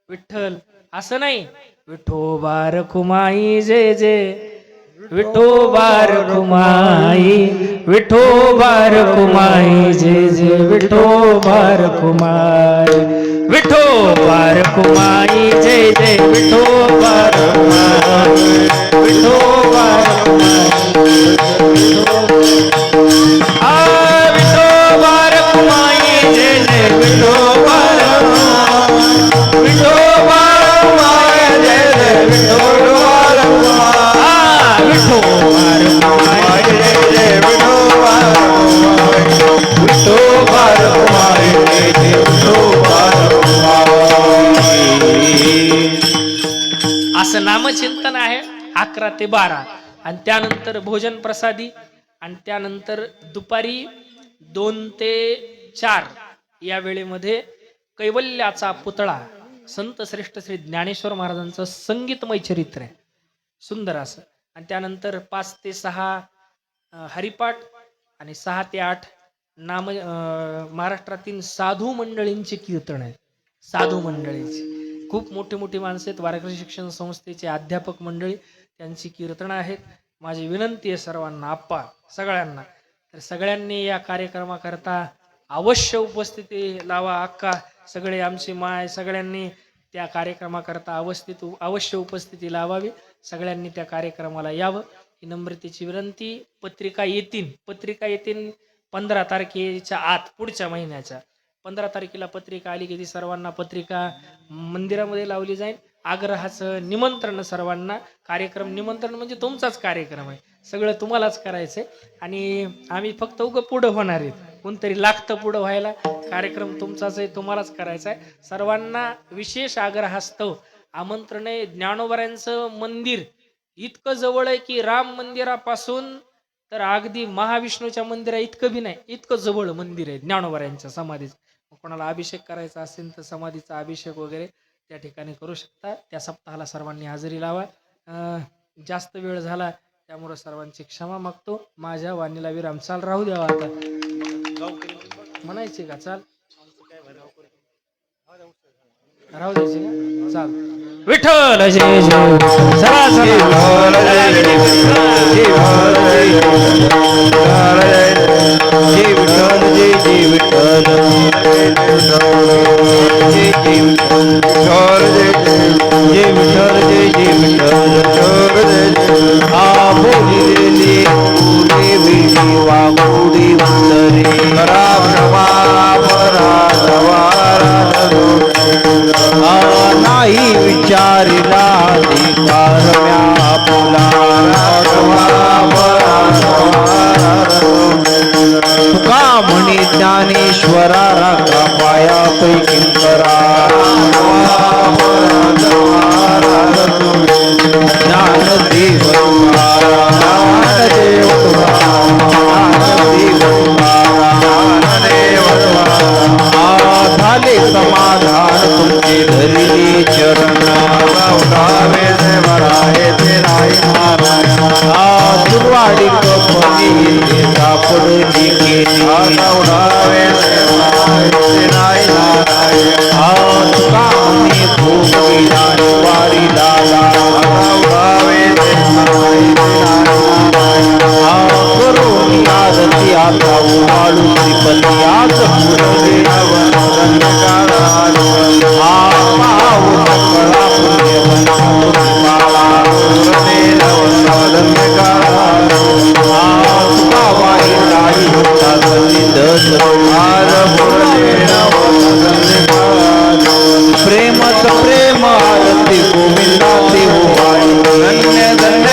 विठ्ठल असं नाही, विठोबा रखुमाई जय जय, विठोबा रखुमाई, विठोबा रखुमाई जय जय, विठोबा रखुमाई, विठोबा रखुमाई जय जय, विठोबा रखुमाई, विठोबा रखुमाई, विठोबा रखुमाई जय जय, विठोबा रखुमाई, विठोबा रखुमाई जय जय, विठोबा रखुमाई, विठोबा रखुमाई जय जय, विठोबा रखुमाई, विठोबा रखुमाई जय जय, विठोबा रखुमाई. असं नामचिंतन आहे 11 ते 12 आणि त्यानंतर भोजन प्रसादी आणि त्यानंतर दुपारी 2 ते 4 या वेळेमध्ये कैवल्याचा पुतळा संत श्रेष्ठ श्री ज्ञानेश्वर महाराजांचं संगीतमय चरित्र आहे, सुंदर असं. आणि त्यानंतर 5 ते 6 हरिपाठ आणि 6 ते 8 महाराष्ट्रातील साधू मंडळींची कीर्तन आहे. साधू मंडळींची खूप मोठी मोठी माणसं आहेत, वारकरी शिक्षण संस्थेचे अध्यापक मंडळी, त्यांची कीर्तनं आहेत. माझी विनंती आहे सर्वांना, आप्पा सगळ्यांना, तर सगळ्यांनी या कार्यक्रमाकरता अवश्य उपस्थिती लावा. अक्का सगळे आमची माय सगळ्यांनी त्या कार्यक्रमाकरता अवश्य उपस्थिती लावावी. सगळ्यांनी त्या कार्यक्रमाला यावं ही नम्रतेची विनंती. पत्रिका येतील 15 तारखेच्या आत, पुढच्या महिन्याच्या 15 तारखेला पत्रिका आली की ती सर्वांना पत्रिका मंदिरामध्ये लावली जाईल. आग्रहाचं निमंत्रण सर्वांना. कार्यक्रम निमंत्रण म्हणजे तुमचाच कार्यक्रम आहे, सगळं तुम्हालाच करायचंय आणि आम्ही फक्त पुढं होणार आहेत. कोणतरी लागतं पुढं व्हायला, कार्यक्रम तुमचाच आहे, तुम्हालाच करायचा आहे. सर्वांना विशेष आग्रहास्तव आमंत्रण आहे. ज्ञानोबारायांचं मंदिर इतकं जवळ आहे की राम मंदिरापासून तर अगदी महाविष्णूच्या मंदिरा इतकं बी नाही, इतकं जवळ मंदिर आहे ज्ञानोबारायांच्या समाधीचं. कोणाला अभिषेक करायचा असेल तर समाधीचा अभिषेक वगैरे त्या ठिकाणी करू शकता. त्या सप्ताहाला सर्वांनी हजेरी लावा. जास्त वेळ झाला त्यामुळे सर्वांची क्षमा मागतो. माझ्या वाणीला विराम. चाल राहू द्यावा आता म्हणायचे का? चाल राहू द्यायचे का? चाल. विठ्ठल जय जय, चला नाही विचारिला अधिकार व्यापुला तुका म्हणी ज्ञानेश्वरा राखा पाया पैकी करा ज्ञानदेव झाले समाधान तुमचे धरिले चरण दुर्वाडी कपनी सापडली तुकामणी भोगविला वारी दादा करून आदती आता उमाळू त्रिपती आज प्रेम प्रेम आरती गोविंदा देव धन्य धन्य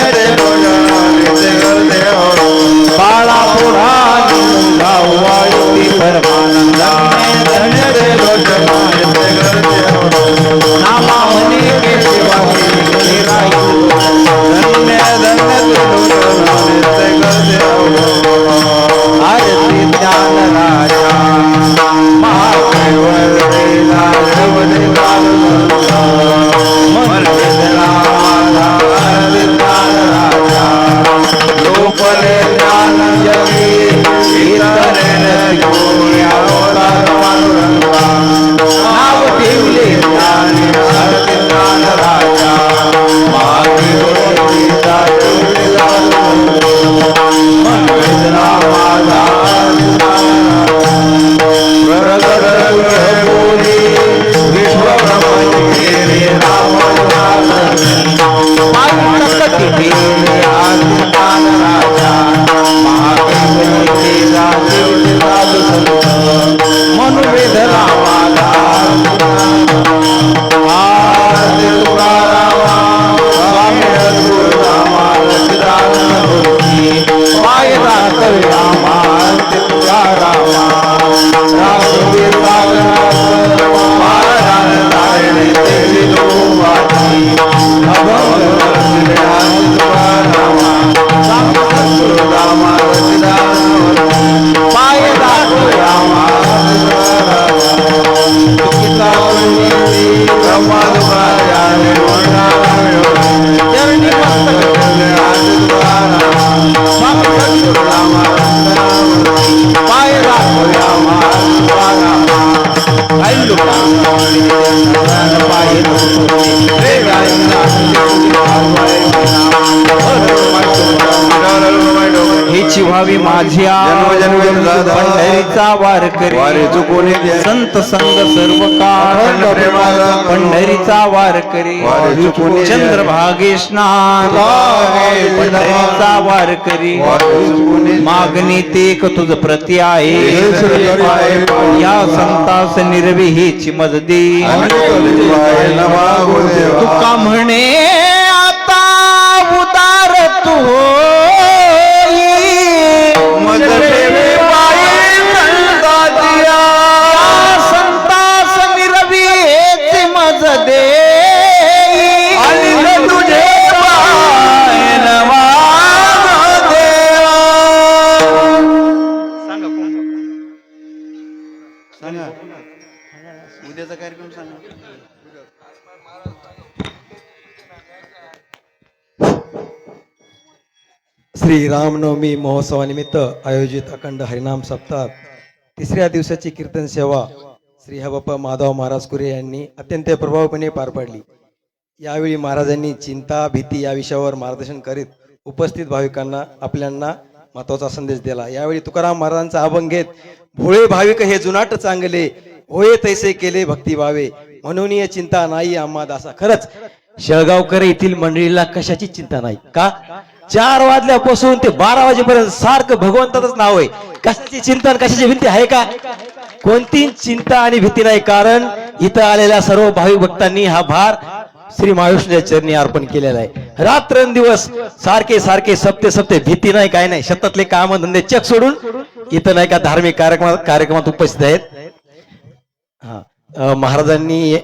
इच्छी व्हावी माझ्या जन्मोजन्मी दादा. पंढरीचा वार करी वारी चुकून संत संग सर्व काळ प्रेमाला पंढरीचा वार करी वारी चुकून चंद्रभागे स्नान लागे पंढरीचा वार करी वारी चुकून मागणी ते तुझ प्रती आहे या संतास निर्वी हीची मज दे तुका म्हणे आता उदार तू होई. मज ठेवे बाई संताजिया. या संतास निर्वी हेची मज दे आणि तुझे पाय नवा देवा. सांगा उद्याचा कार्यक्रम सांगा. श्री रामनवमी महोत्सवानिमित्त आयोजित अखंड हरिनाम सप्ताह तिसऱ्या दिवसाची कीर्तन सेवा श्री हबप्पा माधव महाराज कुरे यांनी अत्यंत प्रभावीपणे पार पाडली. यावेळी महाराजांनी चिंता भीती या विषयावर मार्गदर्शन करीत उपस्थित भाविकांना आपल्यांना महत्वाचा संदेश दिला. यावेळी तुकाराम महाराजांचा अभंग घेत भोळे भाविक हे जुनाट चांगले होय तैसे केले भक्ती भावे म्हणून ये चिंता नाही आम्हा दासा. खरंच शेळगावकर येथील मंडळीला कशाची चिंता नाही का 4 वाजल्यापासून ते 12 वाजेपर्यंत सारखं भगवंताचंच नाव आहे. कशाची चिंता आणि कशाची भीती आहे का? कोणती चिंता आणि भीती नाही. कारण इथं आलेल्या सर्व भाविक भक्तांनी हा भार श्री महाविष्णूच्या चरणी अर्पण केलेला आहे. रात्रंदिवस सारखे सारखे सप्ते भीती नाही काय नाही. शेतातले काम धंदे चक सोडून इथं नाही का धार्मिक कार्यक्रमात उपस्थित आहेत. महाराजांनी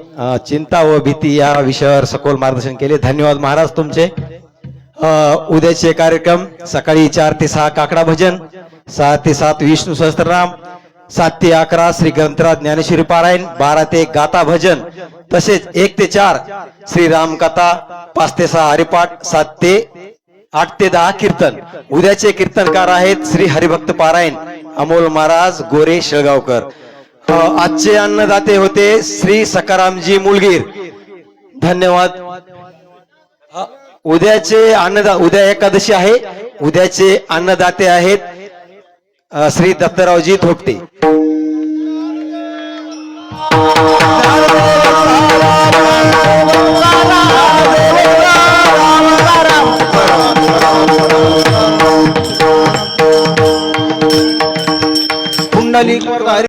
चिंता व भीती या विषयावर सखोल मार्गदर्शन केले. धन्यवाद महाराज तुमचे. उद्याचे कार्यक्रम सकाळी 4 ते 6 काकडा भजन, 6 ते 7 विष्णू सहस्त्रनाम, 7 ते 11 श्री ग्रंथराज ज्ञानेश्वरी पारायण, 12 ते 1 गाथा भजन, तसेच 1 ते 4 श्री रामकथा, 5 ते 6 हरिपाठ, 7 ते 8 ते 10 कीर्तन. उद्याचे कीर्तनकार आहेत श्री हरिभक्त पारायण अमोल महाराज गोरे शेळगावकर. आजचे अन्नदाते होते श्री सकारामजी मुलगीर. धन्यवाद. उद्याचे उद्या एकादशी आहे. उद्याचे अन्नदाते आहेत श्री दत्तरावजी थोपटे. पुंडलिक